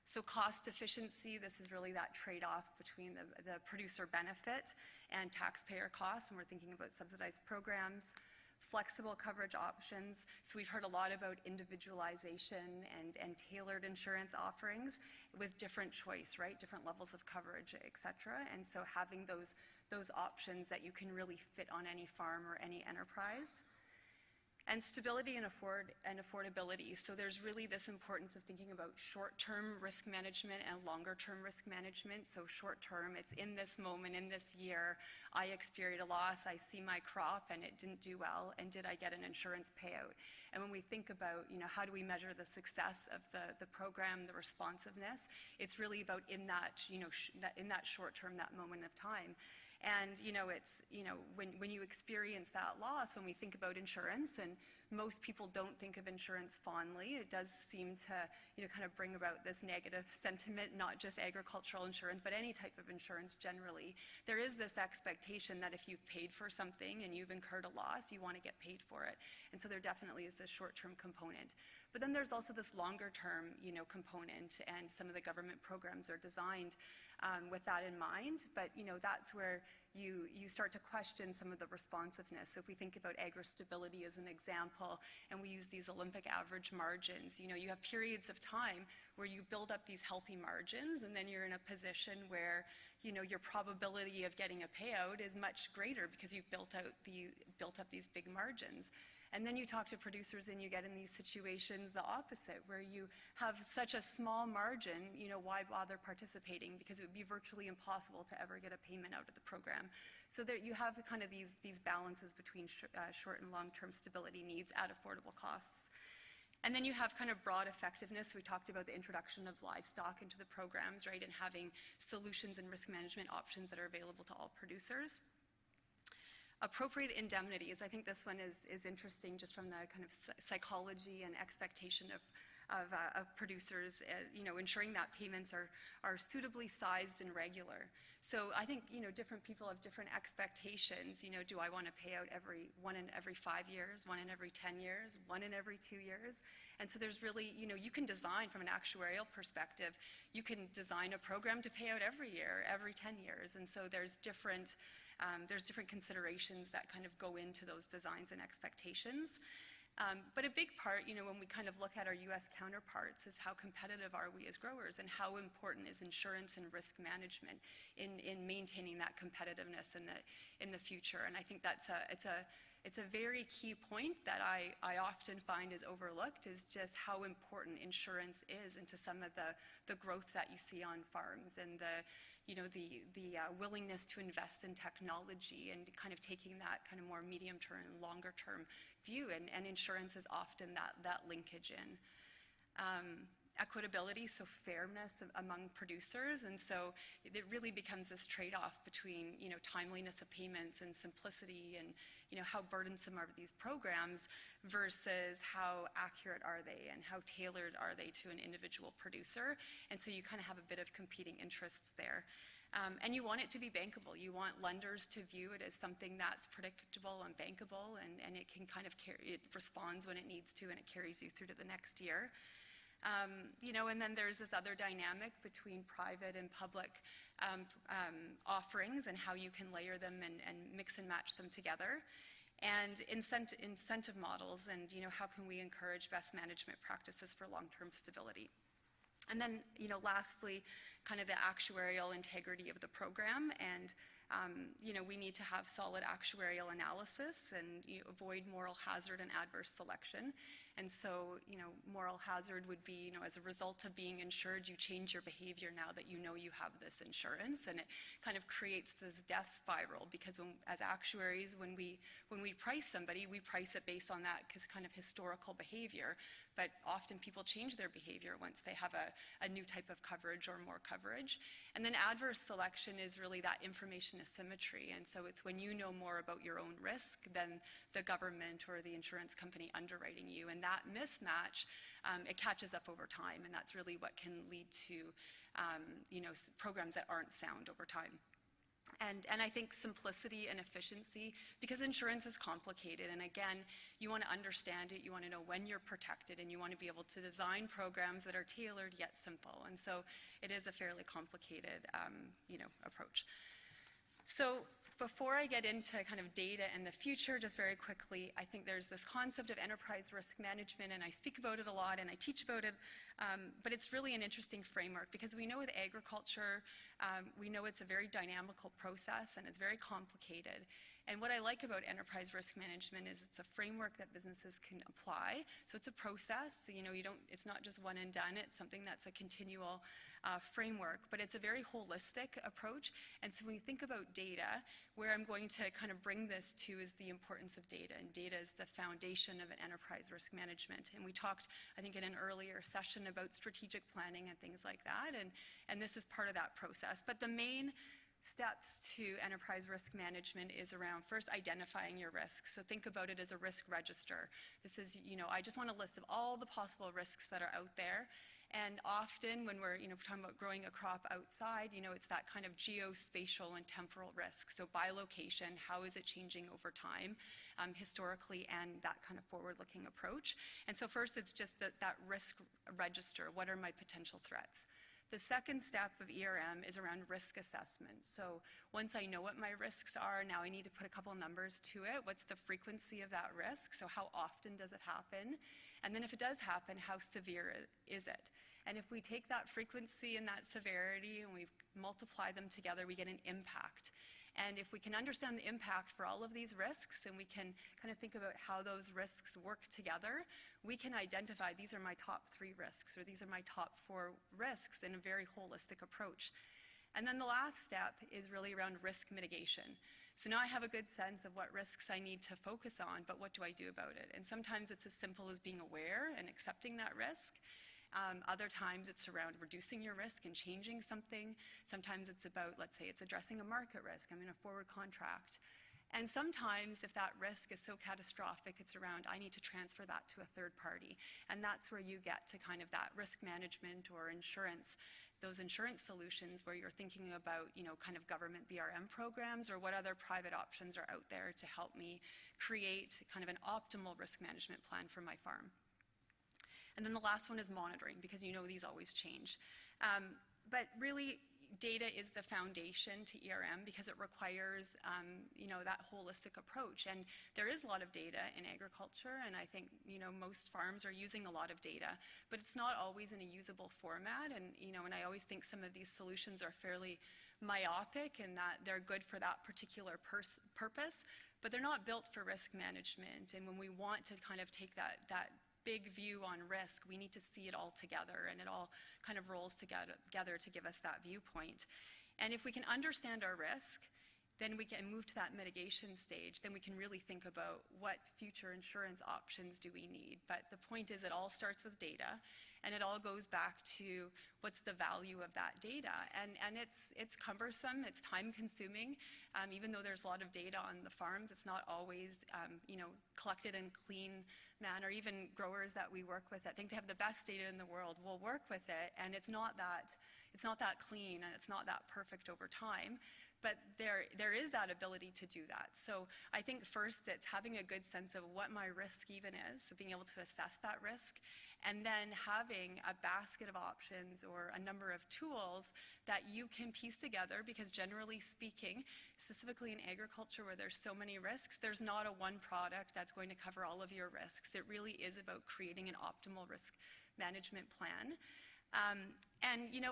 So cost efficiency, this is really that trade-off between the producer benefit and taxpayer costs when we're thinking about subsidized programs. flexible coverage options. So we've heard a lot about individualization and tailored insurance offerings with different choice, right? Different levels of coverage, et cetera. And so having those options that you can really fit on any farm or any enterprise. And stability and affordability. So there's really this importance of thinking about short-term risk management and longer-term risk management. So short-term, it's in this moment, in this year, I experienced a loss, I see my crop and it didn't do well, and did I get an insurance payout? And when we think about, how do we measure the success of the program, the responsiveness, it's really about in that, in that short term, that moment of time. And, it's, when you experience that loss, when we think about insurance, and most people don't think of insurance fondly, it does seem to, kind of bring about this negative sentiment, not just agricultural insurance, but any type of insurance generally. There is this expectation that if you've paid for something and you've incurred a loss, you want to get paid for it. And so there definitely is a short-term component. But then there's also this longer-term, component, and some of the government programs are designed with that in mind, but that's where you start to question some of the responsiveness. So if we think about agri-stability as an example, and we use these Olympic average margins, you have periods of time where you build up these healthy margins, and then you're in a position where your probability of getting a payout is much greater because you've built up these big margins. And then you talk to producers and you get in these situations the opposite, where you have such a small margin, why bother participating? Because it would be virtually impossible to ever get a payment out of the program. So there you have kind of these balances between short and long-term stability needs at affordable costs. And then you have kind of broad effectiveness. We talked about the introduction of livestock into the programs, right, and having solutions and risk management options that are available to all producers. Appropriate indemnities. I think this one is interesting just from the kind of psychology and expectation of producers, ensuring that payments are suitably sized and regular. So I think, different people have different expectations. Do I want to pay out one in every 5 years, one in every 10 years, one in every 2 years? And so there's really, you can design from an actuarial perspective, you can design a program to pay out every year, every 10 years. And so there's different considerations that kind of go into those designs and expectations. But a big part, when we kind of look at our U.S. counterparts, is how competitive are we as growers, and how important is insurance and risk management in maintaining that competitiveness in the future. And I think it's a very key point that I often find is overlooked, is just how important insurance is into some of the growth that you see on farms, and the willingness to invest in technology, and kind of taking that kind of more medium-term and longer-term view, and insurance is often that linkage in. Equitability, so fairness among producers, and so it really becomes this trade-off between timeliness of payments and simplicity, and how burdensome are these programs versus how accurate are they and how tailored are they to an individual producer. And so you kind of have a bit of competing interests there. And you want it to be bankable. You want lenders to view it as something that's predictable and bankable, and it can kind of it responds when it needs to, and it carries you through to the next year. And then there's this other dynamic between private and public offerings, and how you can layer them and mix and match them together. And incentive models, and how can we encourage best management practices for long-term stability. And then, lastly, kind of the actuarial integrity of the program, and we need to have solid actuarial analysis, and avoid moral hazard and adverse selection. And so, moral hazard would be, as a result of being insured, you change your behavior now that you have this insurance, and it kind of creates this death spiral, because as actuaries, when we price somebody, we price it based on that kind of historical behavior. But often people change their behavior once they have a new type of coverage or more coverage. And then adverse selection is really that information asymmetry. And so it's when you know more about your own risk than the government or the insurance company underwriting you. And that mismatch, it catches up over time. And that's really what can lead to, programs that aren't sound over time. And I think simplicity and efficiency, because insurance is complicated, and again, you want to understand it, you want to know when you're protected, and you want to be able to design programs that are tailored yet simple. And so it is a fairly complicated, approach. So before I get into kind of data and the future, just very quickly, I think there's this concept of enterprise risk management, and I speak about it a lot and I teach about it, but it's really an interesting framework because we know with agriculture, we know it's a very dynamical process and it's very complicated. And what I like about enterprise risk management is it's a framework that businesses can apply. So it's a process. So, it's not just one and done. It's something that's a continual framework, but it's a very holistic approach. And so when you think about data, where I'm going to kind of bring this to is the importance of data. And data is the foundation of an enterprise risk management. And we talked, I think, in an earlier session about strategic planning and things like that. And this is part of that process. But the main steps to enterprise risk management is around first identifying your risks. So think about it as a risk register. This is, I just want a list of all the possible risks that are out there. And often when we're, talking about growing a crop outside, it's that kind of geospatial and temporal risk. So by location, how is it changing over time, historically, and that kind of forward-looking approach. And so first, it's just that risk register. What are my potential threats? The second step of ERM is around risk assessment. So once I know what my risks are, now I need to put a couple numbers to it. What's the frequency of that risk? So how often does it happen? And then if it does happen, how severe is it? And if we take that frequency and that severity and we multiply them together, we get an impact. And if we can understand the impact for all of these risks and we can kind of think about how those risks work together, we can identify these are my top 3 risks or these are my top 4 risks in a very holistic approach. And then the last step is really around risk mitigation. So now I have a good sense of what risks I need to focus on, but what do I do about it? And sometimes it's as simple as being aware and accepting that risk. Other times it's around reducing your risk and changing something. Sometimes it's about, let's say, it's addressing a market risk. I'm in a forward contract. And sometimes if that risk is so catastrophic, it's around, I need to transfer that to a third party. And that's where you get to kind of that risk management or insurance, those insurance solutions where you're thinking about, kind of government BRM programs or what other private options are out there to help me create kind of an optimal risk management plan for my farm. And then the last one is monitoring, because these always change. But really, data is the foundation to ERM because it requires, that holistic approach. And there is a lot of data in agriculture, and I think, most farms are using a lot of data, but it's not always in a usable format. And, and I always think some of these solutions are fairly myopic in that they're good for that particular purpose, but they're not built for risk management. And when we want to kind of take that big view on risk, we need to see it all together, and it all kind of rolls together to give us that viewpoint. And if we can understand our risk, then we can move to that mitigation stage. Then we can really think about what future insurance options do we need. But the point is, it all starts with data, and it all goes back to what's the value of that data. And it's cumbersome, it's time consuming. Even though there's a lot of data on the farms, it's not always collected in clean manner. Even growers that we work with that think they have the best data in the world will work with it, and it's not that clean and it's not that perfect over time. But there is that ability to do that. So I think first it's having a good sense of what my risk even is, so being able to assess that risk, and then having a basket of options or a number of tools that you can piece together, because generally speaking, specifically in agriculture where there's so many risks, there's not a one product that's going to cover all of your risks. It really is about creating an optimal risk management plan.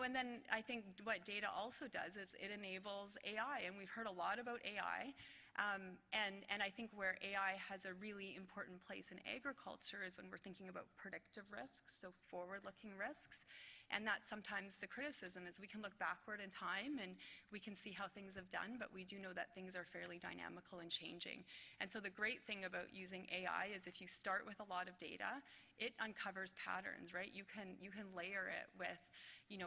And then I think what data also does is it enables AI, and we've heard a lot about AI. And I think where AI has a really important place in agriculture is when we're thinking about predictive risks, so forward-looking risks. And that's sometimes the criticism is we can look backward in time and we can see how things have done, but we do know that things are fairly dynamical and changing. And so the great thing about using AI is if you start with a lot of data, it uncovers patterns, right? You can layer it with,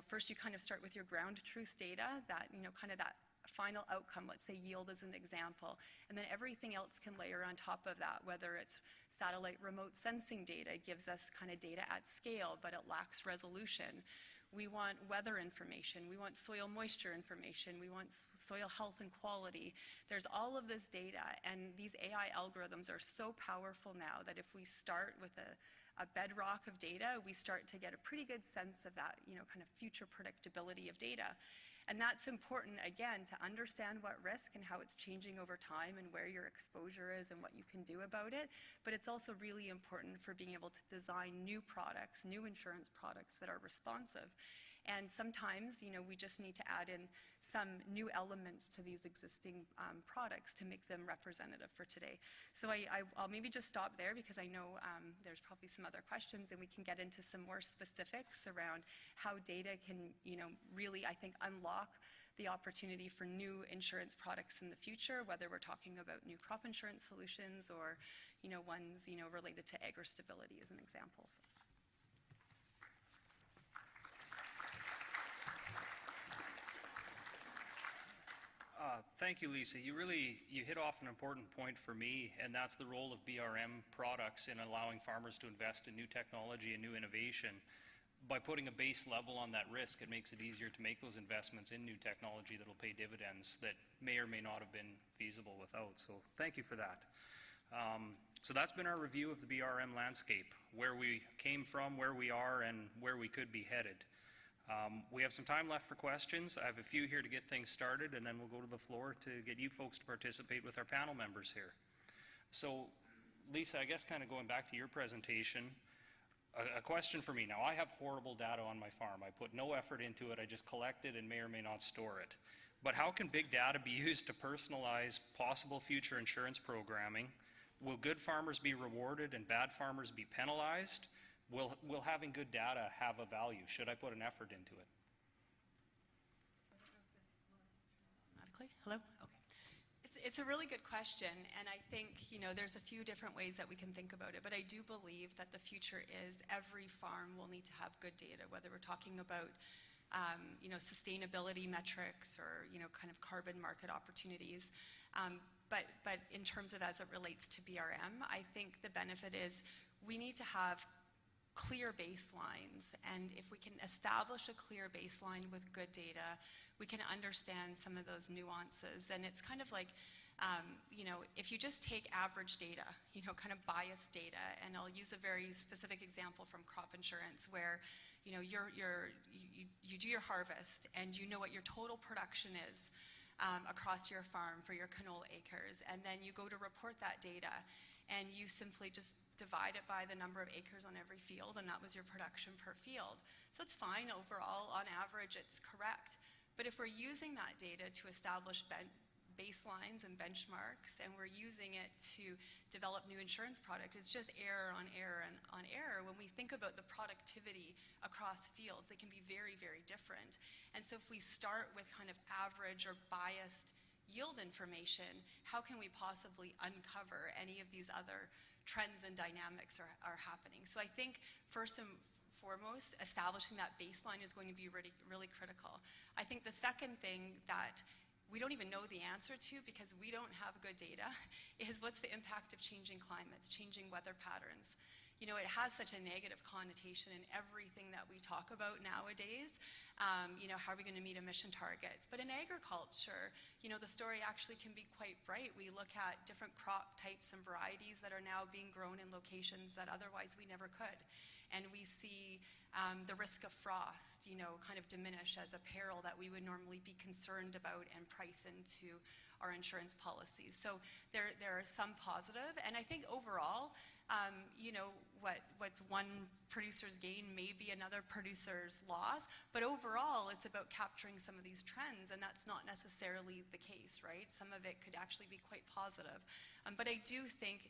first you kind of start with your ground truth data, that, kind of that final outcome, let's say yield as an example, and then everything else can layer on top of that, whether it's satellite remote sensing data gives us kind of data at scale, but it lacks resolution. We want weather information, we want soil moisture information, we want soil health and quality. There's all of this data, and these AI algorithms are so powerful now that if we start with a bedrock of data, we start to get a pretty good sense of that, kind of future predictability of data. And that's important, again, to understand what risk and how it's changing over time and where your exposure is and what you can do about it. But it's also really important for being able to design new products, new insurance products that are responsive. And sometimes, we just need to add in some new elements to these existing products to make them representative for today. So I'll maybe just stop there because I know there's probably some other questions, and we can get into some more specifics around how data can, really, I think, unlock the opportunity for new insurance products in the future, whether we're talking about new crop insurance solutions or, ones, related to agri-stability as an example. So. Thank you, Lysa. You hit off an important point for me, and that's the role of BRM products in allowing farmers to invest in new technology and new innovation. By putting a base level on that risk, it makes it easier to make those investments in new technology that will pay dividends that may or may not have been feasible without. So thank you for that. So that's been our review of the BRM landscape, where we came from, where we are, and where we could be headed. We have some time left for questions. I have a few here to get things started, and then we'll go to the floor to get you folks to participate with our panel members here. So, Lysa, I guess kind of going back to your presentation, a question for me. Now, I have horrible data on my farm. I put no effort into it. I just collect it and may or may not store it. But how can big data be used to personalize possible future insurance programming? Will good farmers be rewarded and bad farmers be penalized? Will having good data have a value? Should I put an effort into it? Hello? Okay. It's a really good question, and I think, there's a few different ways that we can think about it, but I do believe that the future is every farm will need to have good data, whether we're talking about, sustainability metrics or, kind of carbon market opportunities. But in terms of as it relates to BRM, I think the benefit is we need to have clear baselines, and if we can establish a clear baseline with good data, we can understand some of those nuances. And it's kind of like, if you just take average data, kind of biased data, and I'll use a very specific example from crop insurance where, you do your harvest and you know what your total production is across your farm for your canola acres, and then you go to report that data and you simply just divide it by the number of acres on every field, and that was your production per field. So it's fine overall, on average it's correct. But if we're using that data to establish baselines and benchmarks, and we're using it to develop new insurance products, it's just error on error and on error. When we think about the productivity across fields, it can be very, very different. And so if we start with kind of average or biased yield information, how can we possibly uncover any of these other trends and dynamics are happening? So I think first and foremost, establishing that baseline is going to be really, really critical. I think the second thing that we don't even know the answer to because we don't have good data is what's the impact of changing climates, changing weather patterns. It has such a negative connotation in everything that we talk about nowadays. How are we going to meet emission targets? But in agriculture, the story actually can be quite bright. We look at different crop types and varieties that are now being grown in locations that otherwise we never could. And we see the risk of frost, kind of diminish as a peril that we would normally be concerned about and price into our insurance policies. So there are some positive, and I think overall, what's one producer's gain may be another producer's loss, but overall it's about capturing some of these trends, and that's not necessarily the case, right? Some of it could actually be quite positive. But I do think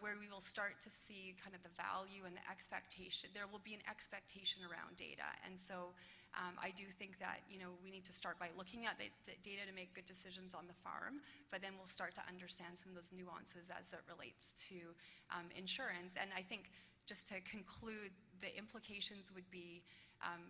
where we will start to see kind of the value and the expectation, there will be an expectation around data. And so I do think that, we need to start by looking at the data to make good decisions on the farm, but then we'll start to understand some of those nuances as it relates to insurance. And I think just to conclude, the implications would be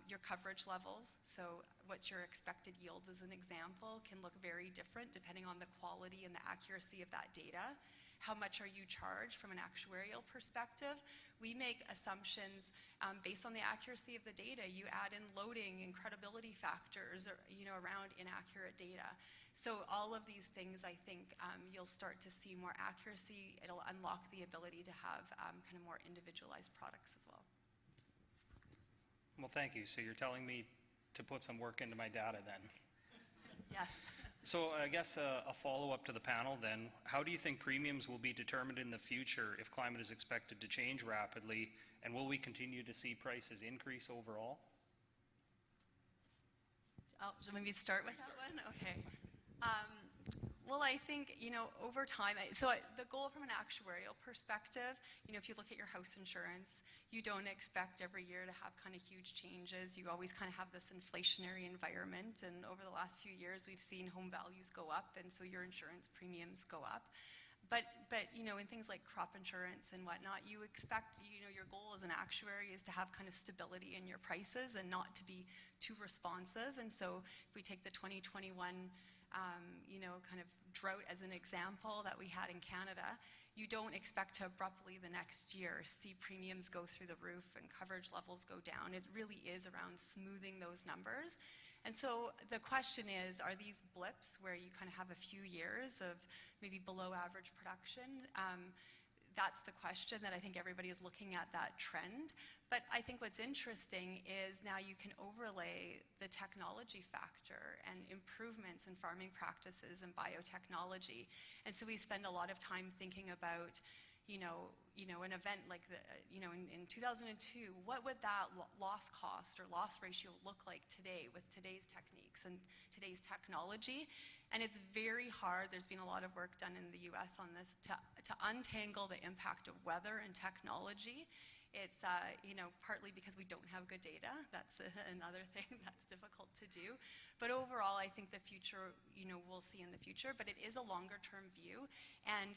your coverage levels. So what's your expected yield as an example can look very different depending on the quality and the accuracy of that data. How much are you charged from an actuarial perspective? We make assumptions based on the accuracy of the data. You add in loading and credibility factors or, around inaccurate data. So all of these things, I think you'll start to see more accuracy. It'll unlock the ability to have kind of more individualized products as well. Well, thank you. So you're telling me to put some work into my data then. Yes. So I guess a follow-up to the panel then, how do you think premiums will be determined in the future if climate is expected to change rapidly, and will we continue to see prices increase overall? Should maybe start with that one? Okay. Well, I think, over time, the goal from an actuarial perspective, if you look at your house insurance, you don't expect every year to have kind of huge changes. You always kind of have this inflationary environment, and over the last few years, we've seen home values go up, and so your insurance premiums go up. But in things like crop insurance and whatnot, you expect, your goal as an actuary is to have kind of stability in your prices and not to be too responsive. And so if we take the 2021 kind of drought as an example that we had in Canada, you don't expect to abruptly the next year see premiums go through the roof and coverage levels go down. It really is around smoothing those numbers. And so the question is, are these blips where you kind of have a few years of maybe below average production? That's the question that I think everybody is looking at, that trend. But I think what's interesting is now you can overlay the technology factor and improvements in farming practices and biotechnology. And so we spend a lot of time thinking about, an event like in 2002, what would that loss cost or loss ratio look like today with today's techniques and today's technology? And it's very hard. There's been a lot of work done in the US on this to untangle the impact of weather and technology. It's, partly because we don't have good data. That's another thing that's difficult to do. But overall, I think the future, we'll see in the future, but it is a longer term view. And,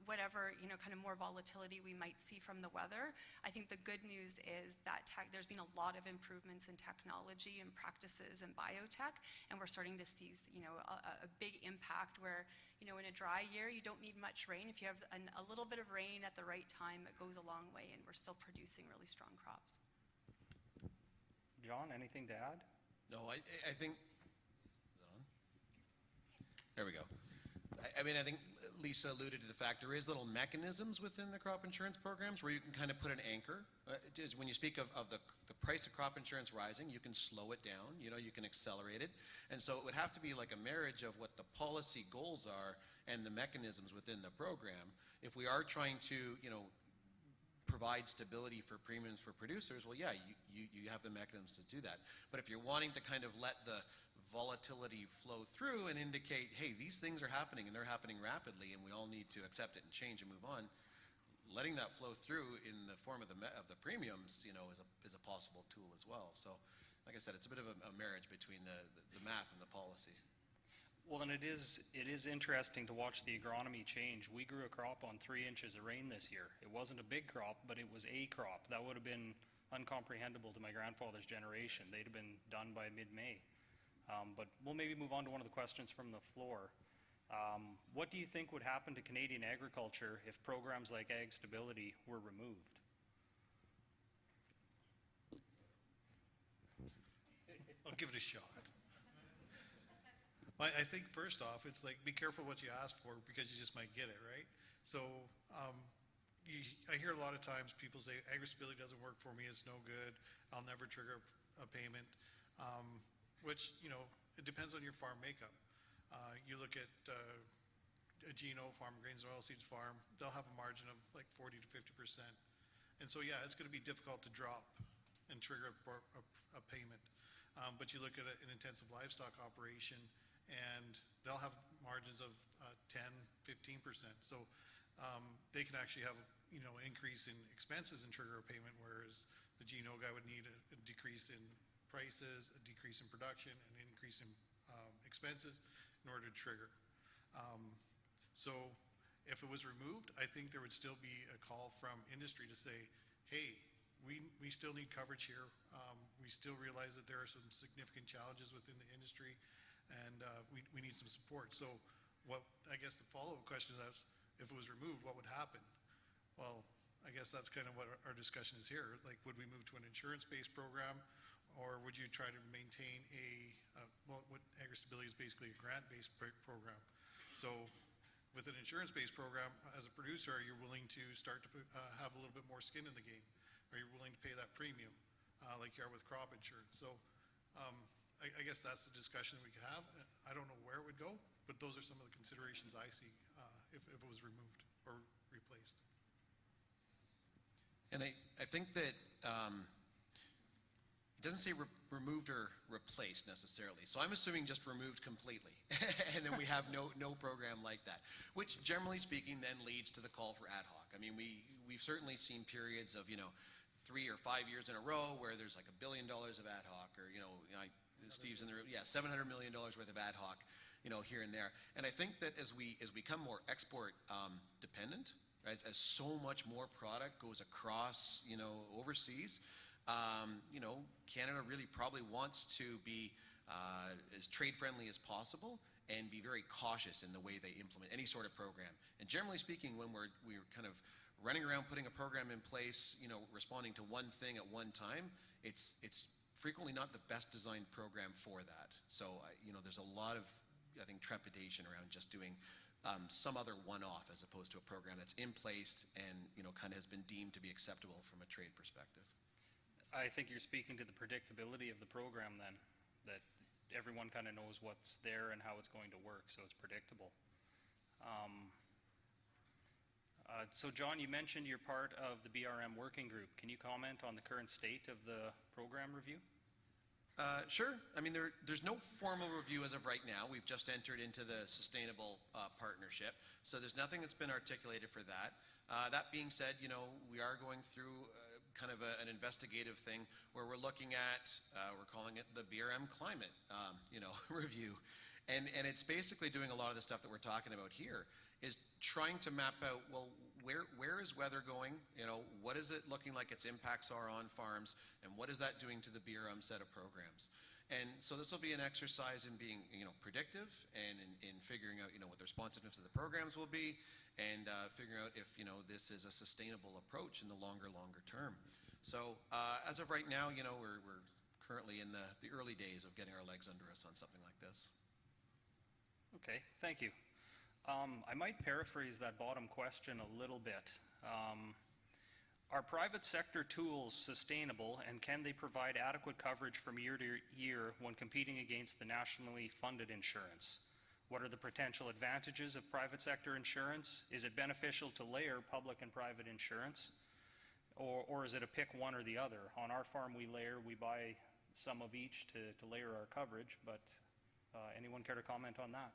whatever, kind of more volatility we might see from the weather, I think the good news is that there's been a lot of improvements in technology and practices in biotech, and we're starting to see, a big impact where, in a dry year, you don't need much rain. If you have a little bit of rain at the right time, it goes a long way, and we're still producing really strong crops. John, anything to add? No, I think, is that on? There we go. I mean, I think Lysa alluded to the fact there is little mechanisms within the crop insurance programs where you can kind of put an anchor. When you speak of the price of crop insurance rising, you can slow it down, you can accelerate it. And so it would have to be like a marriage of what the policy goals are and the mechanisms within the program. If we are trying to, provide stability for premiums for producers, well, yeah, you have the mechanisms to do that. But if you're wanting to kind of let the volatility flow through and indicate, hey, these things are happening and they're happening rapidly and we all need to accept it and change and move on, letting that flow through in the form of the premiums, is a possible tool as well. So, like I said, it's a bit of a marriage between the math and the policy. Well, and it is interesting to watch the agronomy change. We grew a crop on 3 inches of rain this year. It wasn't a big crop, but it was a crop. That would have been uncomprehendable to my grandfather's generation. They'd have been done by mid-May. But we'll maybe move on to one of the questions from the floor. What do you think would happen to Canadian agriculture if programs like Ag Stability were removed? I'll give it a shot. I think first off, it's like, be careful what you ask for because you just might get it, right? So I hear a lot of times people say, Ag Stability doesn't work for me, it's no good, I'll never trigger a payment. Which, it depends on your farm makeup. You look at a Geno farm, grains and oilseeds farm, they'll have a margin of like 40 to 50%. And so, yeah, it's going to be difficult to drop and trigger a payment. But you look at an intensive livestock operation, and they'll have margins of 10, 15%. So they can actually have, increase in expenses and trigger a payment, whereas the Geno guy would need a decrease in prices, a decrease in production, an increase in expenses in order to trigger. So if it was removed, I think there would still be a call from industry to say, hey, we still need coverage here. We still realize that there are some significant challenges within the industry, and we need some support. So I guess the follow-up question is, if it was removed, what would happen? Well, I guess that's kind of what our discussion is here. Like, would we move to an insurance-based program? Or would you try to maintain what Ag Stability is basically a grant-based program? So with an insurance-based program, as a producer, are you willing to start to have a little bit more skin in the game? Are you willing to pay that premium like you are with crop insurance? So I guess that's the discussion we could have. I don't know where it would go, but those are some of the considerations I see if it was removed or replaced. And I think that it doesn't say removed or replaced necessarily. So I'm assuming just removed completely. And then we have no program like that, which generally speaking then leads to the call for ad hoc. I mean, we've certainly seen periods of, 3 or 5 years in a row where there's like $1 billion of ad hoc, or, Steve's in the room, $700 million worth of ad hoc, here and there. And I think that as we become more export dependent, as so much more product goes across, overseas, Canada really probably wants to be as trade-friendly as possible and be very cautious in the way they implement any sort of program. And generally speaking, when we're kind of running around putting a program in place, responding to one thing at one time, it's frequently not the best designed program for that. So, there's a lot of, I think, trepidation around just doing some other one-off as opposed to a program that's in place and, kind of has been deemed to be acceptable from a trade perspective. I think you're speaking to the predictability of the program then, that everyone kind of knows what's there and how it's going to work, so it's predictable. So John, you mentioned you're part of the BRM working group. Can you comment on the current state of the program review? Sure. I mean, there's no formal review as of right now. We've just entered into the sustainable partnership, so there's nothing that's been articulated for that. That being said, we are going through kind of an investigative thing where we're looking at, we're calling it the BRM climate, review. And it's basically doing a lot of the stuff that we're talking about here, is trying to map out, well, where is weather going? What is it looking like its impacts are on farms, and what is that doing to the BRM set of programs? And so this will be an exercise in being, predictive and in figuring out, what the responsiveness of the programs will be, and figuring out if, this is a sustainable approach in the longer term. So as of right now, we're currently in the early days of getting our legs under us on something like this. Okay, thank you. I might paraphrase that bottom question a little bit. Are private sector tools sustainable, and can they provide adequate coverage from year to year when competing against the nationally funded insurance? What are the potential advantages of private sector insurance? Is it beneficial to layer public and private insurance? Or is it a pick one or the other? On our farm we buy some of each to layer our coverage, but anyone care to comment on that?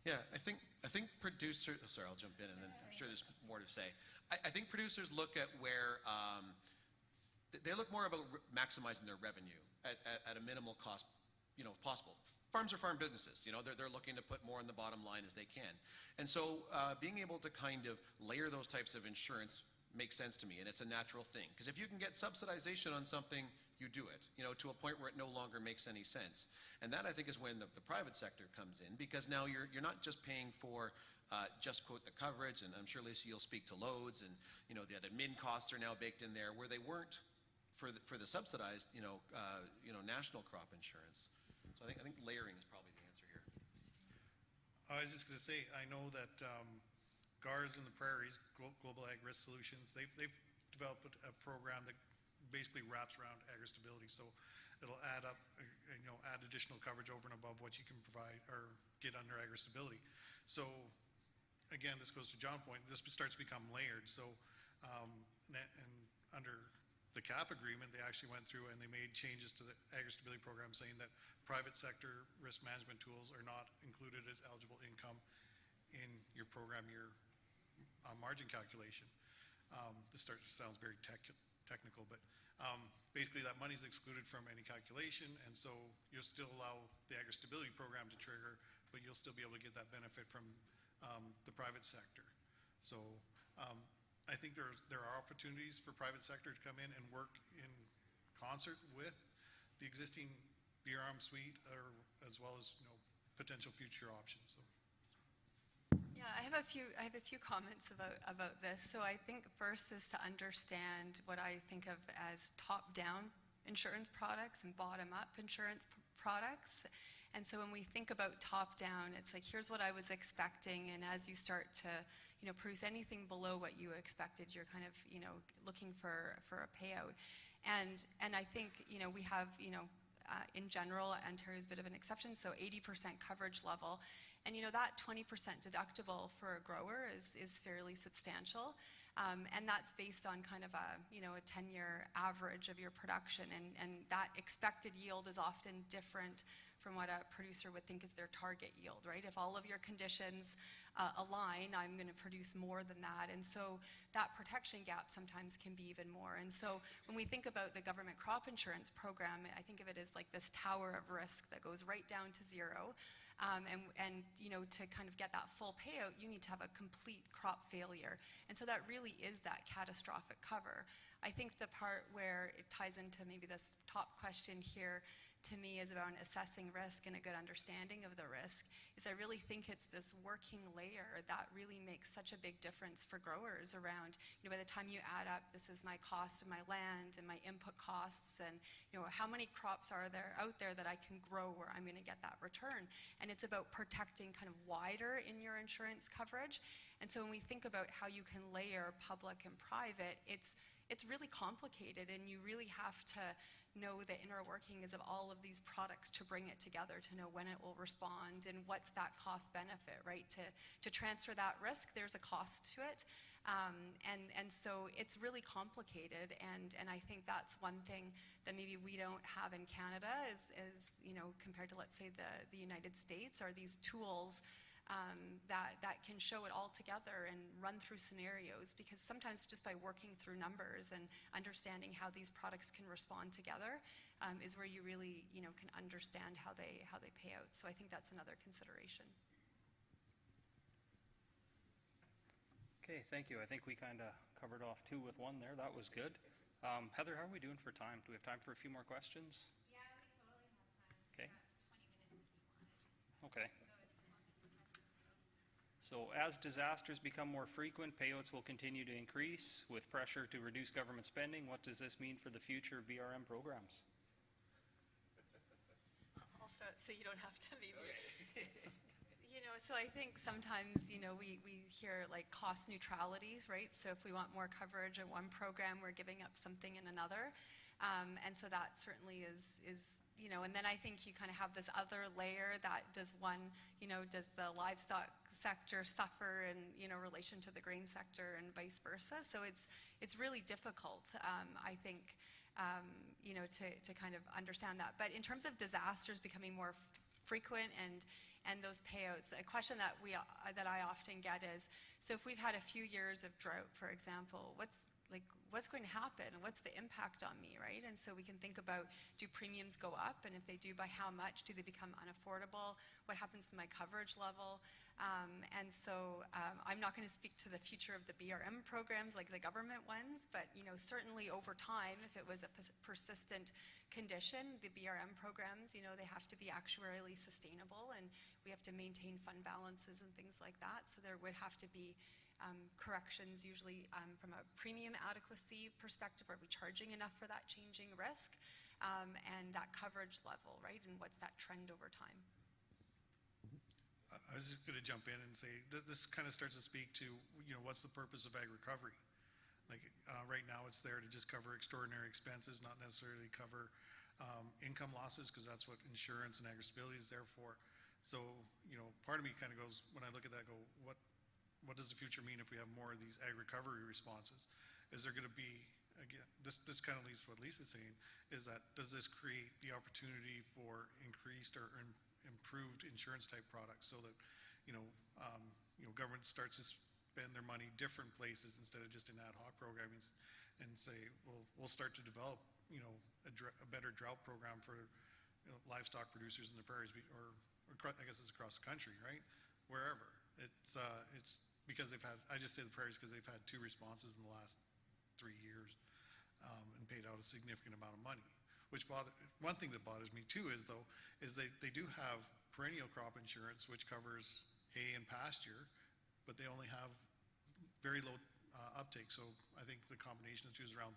Yeah, I think producers, sorry, I'll jump in and then I'm sure there's more to say. I think producers look at where, they look more about maximizing their revenue at a minimal cost, possible. Farms are farm businesses, they're looking to put more on the bottom line as they can. And so being able to kind of layer those types of insurance makes sense to me, and it's a natural thing. Because if you can get subsidization on something, you do it, to a point where it no longer makes any sense. And that, I think, is when the private sector comes in, because now you're not just paying for just, quote, the coverage, and I'm sure, Lysa, you'll speak to loads, and, the admin costs are now baked in there, where they weren't for the subsidized, national crop insurance. So I think layering is probably the answer here. I was just going to say, I know that GARS in the Prairies, Global Ag Risk Solutions, they've developed a program that basically wraps around agri-stability. So it'll add up, add additional coverage over and above what you can provide or get under agri-stability. So again, this goes to John's point, this starts to become layered. So and under the CAP agreement, they actually went through and they made changes to the agri-stability program saying that private sector risk management tools are not included as eligible income in your program year margin calculation. This sounds very technical, but basically that money is excluded from any calculation, and so you'll still allow the agri-stability program to trigger, but you'll still be able to get that benefit from the private sector. So I think there are opportunities for private sector to come in and work in concert with the existing BRM suite, or as well as potential future options. So. Yeah, I have a few comments about this. So I think first is to understand what I think of as top-down insurance products and bottom-up insurance products. And so when we think about top-down, it's like, here's what I was expecting, and as you start to produce anything below what you expected, you're kind of looking for a payout. And I think, we have, in general, Ontario's a bit of an exception, so 80% coverage level. And, that 20% deductible for a grower is fairly substantial. And that's based on kind of a 10-year average of your production. And that expected yield is often different from what a producer would think is their target yield, right? If all of your conditions align, I'm going to produce more than that. And so that protection gap sometimes can be even more. And so when we think about the government crop insurance program, I think of it as like this tower of risk that goes right down to zero. And to kind of get that full payout, you need to have a complete crop failure. And so that really is that catastrophic cover. I think the part where it ties into maybe this top question here to me is around assessing risk and a good understanding of the risk, is I really think it's this working layer that really makes such a big difference for growers around, by the time you add up, this is my cost of my land and my input costs, and how many crops are there out there that I can grow where I'm going to get that return. And it's about protecting kind of wider in your insurance coverage. And so when we think about how you can layer public and private, it's really complicated, and you really have to know the inner workings of all of these products to bring it together, to know when it will respond and what's that cost benefit, right? To transfer that risk, there's a cost to it. And so it's really complicated, and I think that's one thing that maybe we don't have in Canada is compared to, let's say, the United States, are these tools that can show it all together and run through scenarios, because sometimes just by working through numbers and understanding how these products can respond together is where you really can understand how they pay out. So I think that's another consideration. Okay, thank you. I think we kind of covered off 2 with 1 there. That was good. Heather, how are we doing for time? Do we have time for a few more questions? Yeah, we totally have time. Okay. 20 minutes if you want. Okay. So as disasters become more frequent, payouts will continue to increase with pressure to reduce government spending. What does this mean for the future of BRM programs? I'll start so you don't have to maybe. So I think sometimes, we hear like cost neutralities, right? So if we want more coverage in one program, we're giving up something in another. And so that certainly is, and then I think you kind of have this other layer that does does the livestock sector suffer in, relation to the grain sector and vice versa. So it's really difficult, I think, to kind of understand that. But in terms of disasters becoming more frequent and those payouts, a question that I often get is, so if we've had a few years of drought, for example, what's going to happen and what's the impact on me, right? And so we can think about, do premiums go up? And if they do, by how much? Do they become unaffordable? What happens to my coverage level? And so I'm not going to speak to the future of the BRM programs like the government ones, but certainly over time, if it was a persistent condition, the BRM programs, they have to be actuarially sustainable, and we have to maintain fund balances and things like that. So there would have to be corrections, usually from a premium adequacy perspective. Are we charging enough for that changing risk? And that coverage level, right? And what's that trend over time? I was just going to jump in and say this kind of starts to speak to, what's the purpose of ag recovery? Like right now it's there to just cover extraordinary expenses, not necessarily cover income losses, because that's what insurance and agri-stability is there for. So, part of me kind of goes, when I look at that, what does the future mean if we have more of these ag recovery responses? Is there going to be, again, this kind of leads to what Lisa's saying, is that does this create the opportunity for increased or improved insurance type products, so that government starts to spend their money different places instead of just in ad hoc programming, and say, well, we'll start to develop a better drought program for livestock producers in the prairies, or I guess it's across the country, right? Wherever it's because I just say the prairies because they've had 2 responses in the last 3 years, and paid out a significant amount of money. One thing that bothers me too is they do have perennial crop insurance, which covers hay and pasture, but they only have very low uptake. So I think the combination of the two is around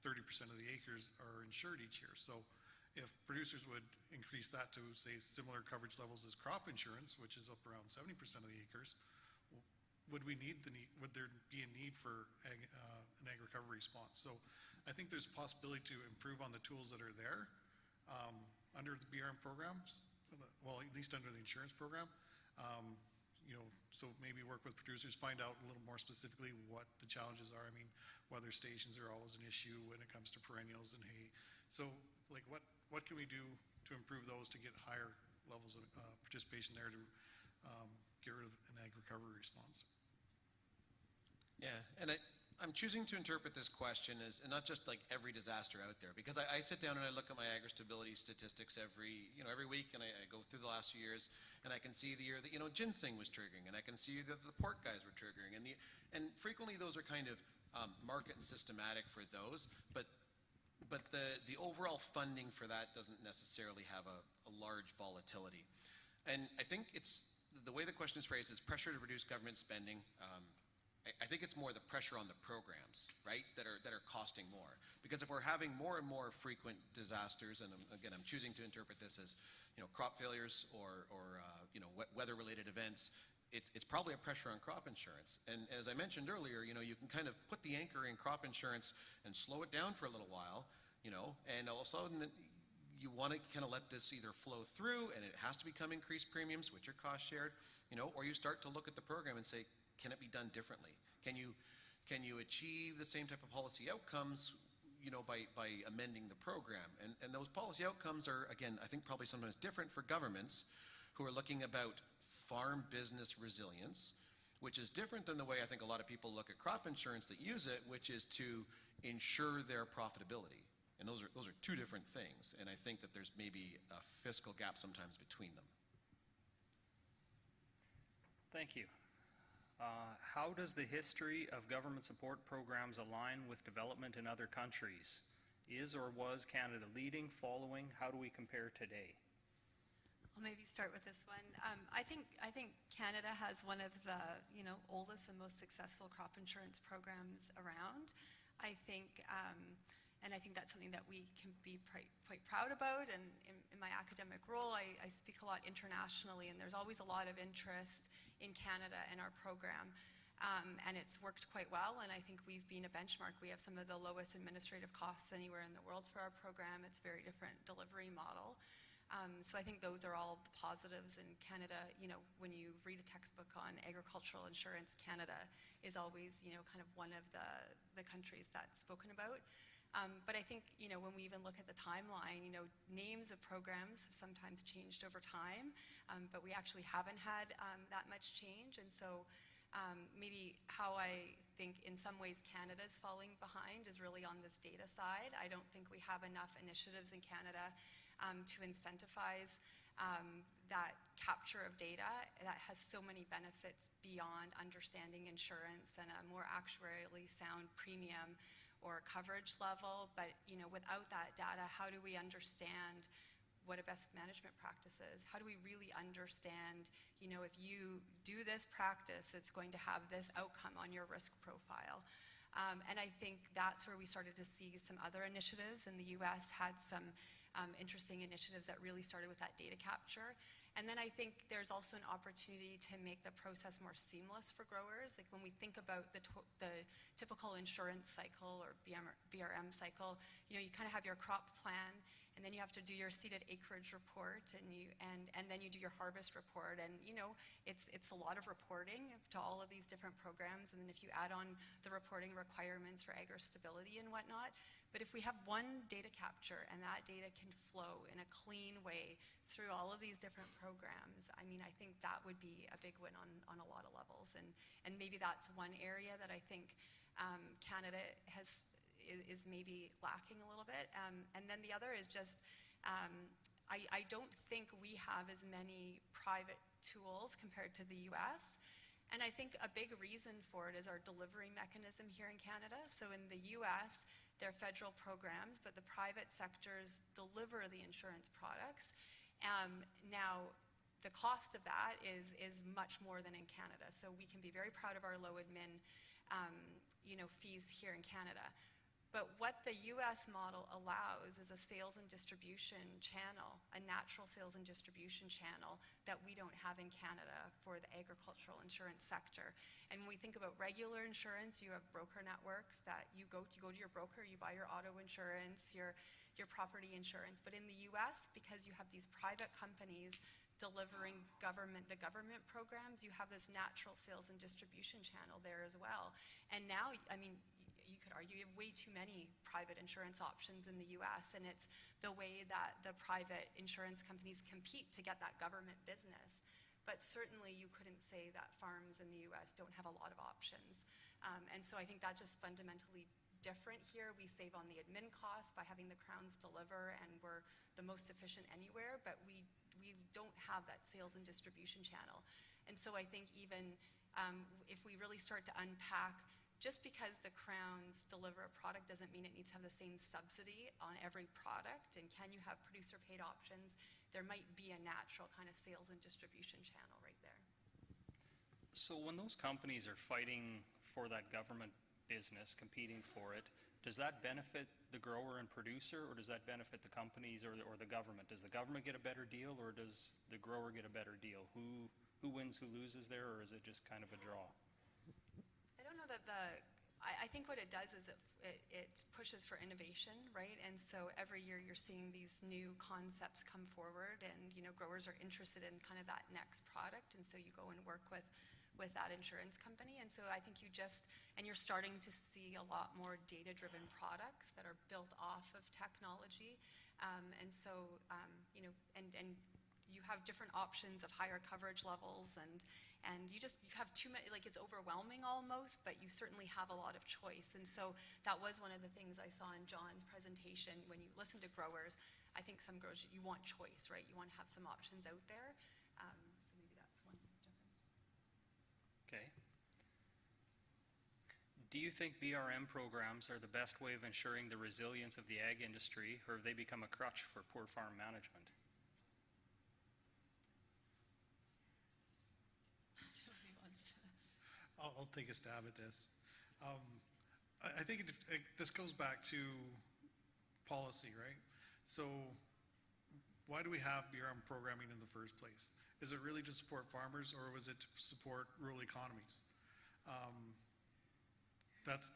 30% of the acres are insured each year. So if producers would increase that to, say, similar coverage levels as crop insurance, which is up around 70% of the acres, would there be a need for an ag recovery response? So I think there's a possibility to improve on the tools that are there under the BRM programs, well, at least under the insurance program. So maybe work with producers, find out a little more specifically what the challenges are. I mean, weather stations are always an issue when it comes to perennials and hay. So like what can we do to improve those to get higher levels of participation there to get rid of an ag recovery response? Yeah, and I'm choosing to interpret this question as, and not just like every disaster out there, because I sit down and I look at my agri-stability statistics every week, and I go through the last few years, and I can see the year that, ginseng was triggering, and I can see that the pork guys were triggering, and frequently those are kind of market and systematic for those, but the overall funding for that doesn't necessarily have a large volatility. And I think the way the question is phrased is pressure to reduce government spending. I think it's more the pressure on the programs, right, that are costing more. Because if we're having more and more frequent disasters, and again, I'm choosing to interpret this as, crop failures or weather-related events, it's probably a pressure on crop insurance. And as I mentioned earlier, you can kind of put the anchor in crop insurance and slow it down for a little while, and all of a sudden you want to kind of let this either flow through, and it has to become increased premiums, which are cost shared, or you start to look at the program and say, can it be done differently? Can you achieve the same type of policy outcomes, by amending the program? And those policy outcomes are, again, I think probably sometimes different for governments who are looking about farm business resilience, which is different than the way I think a lot of people look at crop insurance that use it, which is to ensure their profitability. And those are two different things. And I think that there's maybe a fiscal gap sometimes between them. Thank you. How does the history of government support programs align with development in other countries? Is or was Canada leading, following? How do we compare today? I'll maybe start with this one. I think Canada has one of the oldest and most successful crop insurance programs around. I think that's something that we can be quite proud about. And in my academic role, I speak a lot internationally, and there's always a lot of interest in Canada and our program. And it's worked quite well, and I think we've been a benchmark. We have some of the lowest administrative costs anywhere in the world for our program. It's a very different delivery model. So I think those are all the positives in Canada. When you read a textbook on agricultural insurance, Canada is always, kind of one of the countries that's spoken about. But I think, when we even look at the timeline, names of programs have sometimes changed over time, but we actually haven't had that much change. And so maybe how I think in some ways Canada's falling behind is really on this data side. I don't think we have enough initiatives in Canada to incentivize that capture of data that has so many benefits beyond understanding insurance and a more actuarially sound premium or coverage level. But without that data, how do we understand what a best management practice is? How do we really understand, if you do this practice, it's going to have this outcome on your risk profile? And I think that's where we started to see some other initiatives. And the US had some interesting initiatives that really started with that data capture. And then I think there's also an opportunity to make the process more seamless for growers. Like when we think about the typical insurance cycle or BRM cycle, you kind of have your crop plan, and then you have to do your seeded acreage report, and then you do your harvest report. And it's a lot of reporting to all of these different programs. And then if you add on the reporting requirements for agri-stability and whatnot, but if we have one data capture and that data can flow in a clean way through all of these different programs, I think that would be a big win on a lot of levels. And maybe that's one area that I think Canada is maybe lacking a little bit. And then the other is just, I don't think we have as many private tools compared to the US. And I think a big reason for it is our delivery mechanism here in Canada. So in the US, they're federal programs, but the private sectors deliver the insurance products. Now, the cost of that is much more than in Canada. So we can be very proud of our low admin fees here in Canada. But what the US model allows is a sales and distribution channel, a natural sales and distribution channel that we don't have in Canada for the agricultural insurance sector. And when we think about regular insurance, you have broker networks that you go to your broker, you buy your auto insurance, your property insurance. But in the US, because you have these private companies delivering the government programs, you have this natural sales and distribution channel there as well. And now, I mean, you could argue you have way too many private insurance options in the US, and it's the way that the private insurance companies compete to get that government business. But certainly you couldn't say that farms in the US don't have a lot of options. And so I think that's just fundamentally different here. We save on the admin costs by having the Crowns deliver, and we're the most efficient anywhere, but we don't have that sales and distribution channel. And so I think even if we really start to unpack, just because the Crowns deliver a product doesn't mean it needs to have the same subsidy on every product. And can you have producer paid options? There might be a natural kind of sales and distribution channel right there. So when those companies are fighting for that government business, competing for it, does that benefit the grower and producer, or does that benefit the companies or the government? Does the government get a better deal, or does the grower get a better deal? Who wins, who loses there, or is it just kind of a draw? I don't know that I think what it does is it pushes for innovation, right? And so every year you're seeing these new concepts come forward, and growers are interested in kind of that next product, and so you go and work with that insurance company. And so I think you're starting to see a lot more data-driven products that are built off of technology. And so, and you have different options of higher coverage levels, and you have too many, like it's overwhelming almost, but you certainly have a lot of choice. And so that was one of the things I saw in John's presentation. When you listen to growers, I think some growers, you want choice, right? You want to have some options out there. So maybe that's one difference. Okay. Do you think BRM programs are the best way of ensuring the resilience of the ag industry, or have they become a crutch for poor farm management? I'll take a stab at this. I think this goes back to policy, right? So why do we have BRM programming in the first place? Is it really to support farmers, or was it to support rural economies? That's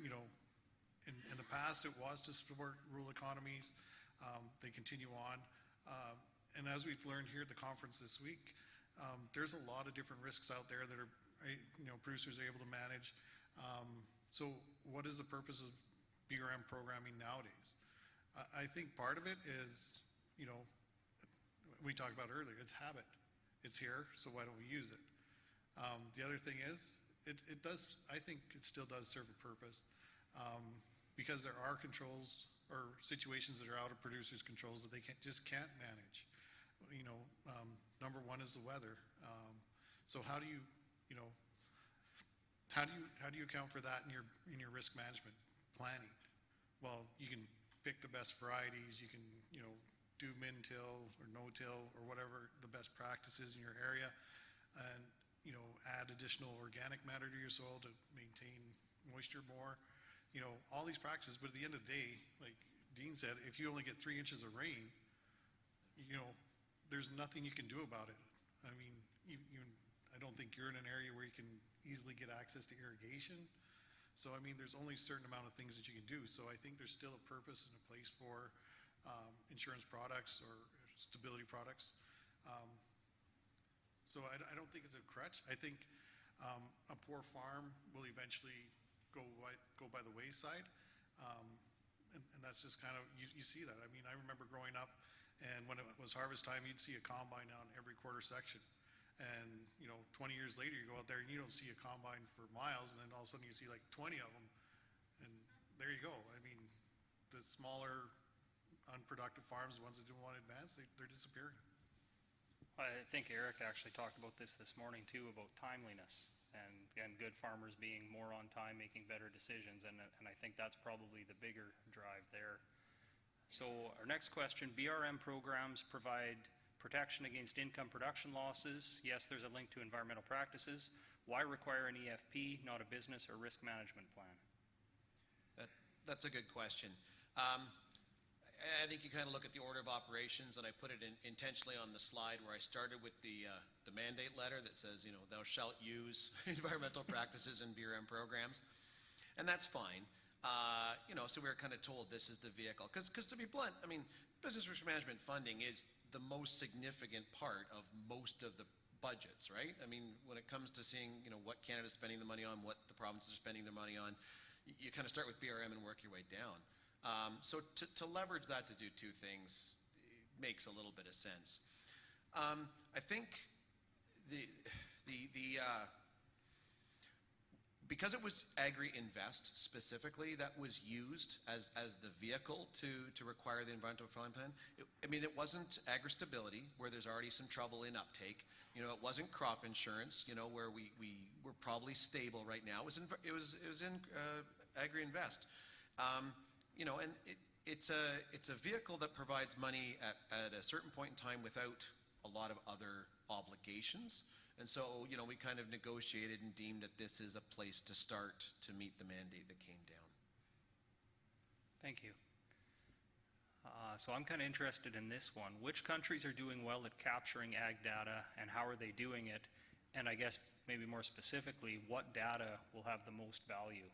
in the past it was to support rural economies. They continue on. And as we've learned here at the conference this week, there's a lot of different risks out there that are producers are able to manage. So what is the purpose of BRM programming nowadays? I think part of it is, we talked about earlier, it's habit. It's here, so why don't we use it? The other thing is, it does, I think it still does serve a purpose, because there are controls or situations that are out of producers' controls that they just can't manage. Number one is the weather. So how do you account for that in your risk management planning? Well, you can pick the best varieties. You can do min-till or no-till or whatever the best practices in your area, and add additional organic matter to your soil to maintain moisture more. All these practices. But at the end of the day, like Dean said, if you only get 3 inches of rain, there's nothing you can do about it. I mean, I don't think you're in an area where you can easily get access to irrigation. So, I mean, there's only a certain amount of things that you can do. So I think there's still a purpose and a place for insurance products or stability products. So I don't think it's a crutch. I think a poor farm will eventually go by the wayside. And that's just kind of, you see that. I mean, I remember growing up, and when it was harvest time, you'd see a combine on every quarter section. And 20 years later, you go out there and you don't see a combine for miles, and then all of a sudden you see like 20 of them, and there you go. I mean, the smaller, unproductive farms, the ones that don't want to advance, they're disappearing. I think Eric actually talked about this morning too, about timeliness and good farmers being more on time, making better decisions, and I think that's probably the bigger drive there. So our next question: BRM programs provide protection against income production losses. Yes, there's a link to environmental practices. Why require an EFP, not a business or risk management plan? That's a good question. I think you kind of look at the order of operations, and I put it intentionally on the slide where I started with the mandate letter that says, thou shalt use environmental practices in BRM programs, and that's fine. So we were kind of told this is the vehicle. Because to be blunt, I mean, business risk management funding is the most significant part of most of the budgets, right? I mean, when it comes to seeing, what Canada's spending the money on, what the provinces are spending their money on, you kind of start with BRM and work your way down. So to leverage that to do two things makes a little bit of sense. I think because it was Agri-Invest specifically that was used as the vehicle to require the environmental filing plan. It wasn't agri-stability, where there's already some trouble in uptake. It wasn't crop insurance, where we were probably stable right now. It was in Agri-Invest. And it's a vehicle that provides money at a certain point in time without a lot of other obligations. And so, we kind of negotiated and deemed that this is a place to start to meet the mandate that came down. Thank you. So I'm kind of interested in this one. Which countries are doing well at capturing ag data, and how are they doing it? And I guess maybe more specifically, what data will have the most value?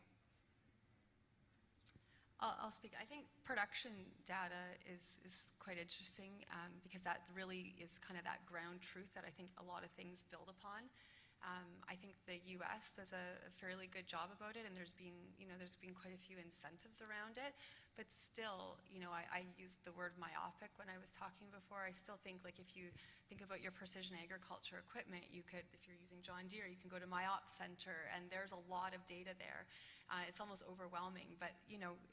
I'll speak. I think production data is quite interesting because that really is kind of that ground truth that I think a lot of things build upon. I think the U.S. does a fairly good job about it, and there's been quite a few incentives around it. But still, I used the word myopic when I was talking before. I still think, like, if you think about your precision agriculture equipment, you could, if you're using John Deere, you can go to MyOp Center, and there's a lot of data there. It's almost overwhelming. But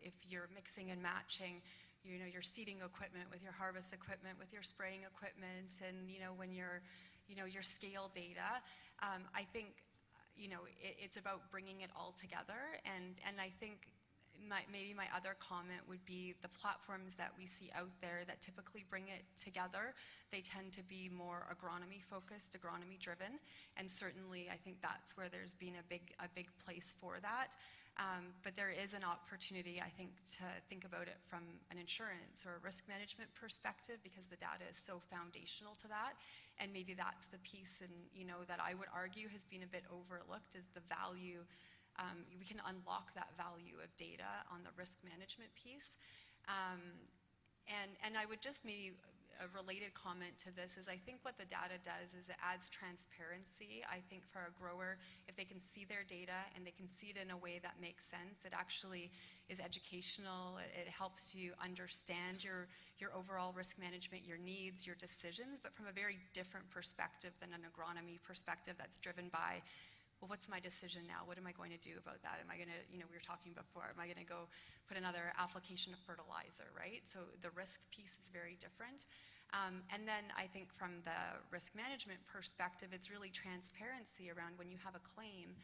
if you're mixing and matching, your seeding equipment with your harvest equipment, with your spraying equipment, and when your scale data, I think it's about bringing it all together. And I think maybe my other comment would be the platforms that we see out there that typically bring it together, they tend to be more agronomy focused, agronomy driven, and certainly I think that's where there's been a big place for that. But there is an opportunity, I think, to think about it from an insurance or a risk management perspective, because the data is so foundational to that. And maybe that's the piece, and that I would argue has been a bit overlooked, is the value. We can unlock that value of data on the risk management piece. And I would just maybe a related comment to this is I think what the data does is it adds transparency. I think for a grower, if they can see their data and they can see it in a way that makes sense, it actually is educational. It helps you understand your overall risk management, your needs, your decisions, but from a very different perspective than an agronomy perspective that's driven by, well, what's my decision now? What am I going to do about that? Am I going to, we were talking before, am I going to go put another application of fertilizer, right? So the risk piece is very different. And then I think from the risk management perspective, it's really transparency around when you have a claim,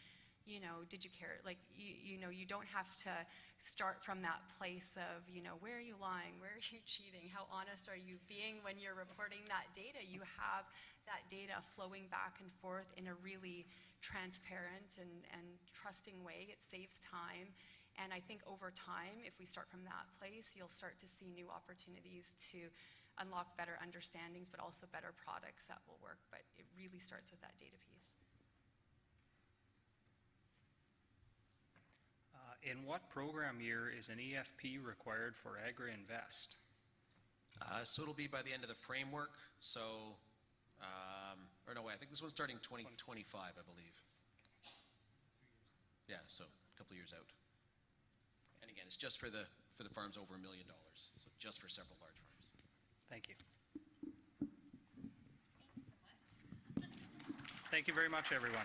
did you care? Like, you don't have to start from that place of, where are you lying? Where are you cheating? How honest are you being when you're reporting that data? You have that data flowing back and forth in a really transparent and trusting way. It saves time. And I think over time, if we start from that place, you'll start to see new opportunities to unlock better understandings, but also better products that will work. But it really starts with that data piece. In what program year is an EFP required for Agri-Invest? So it'll be by the end of the framework. So, or no, I think this one's starting 2025, I believe. Yeah, so a couple of years out. And again, it's just for the farms over $1 million. So just for several large farms. Thank you. Thanks so much. Thank you very much, everyone.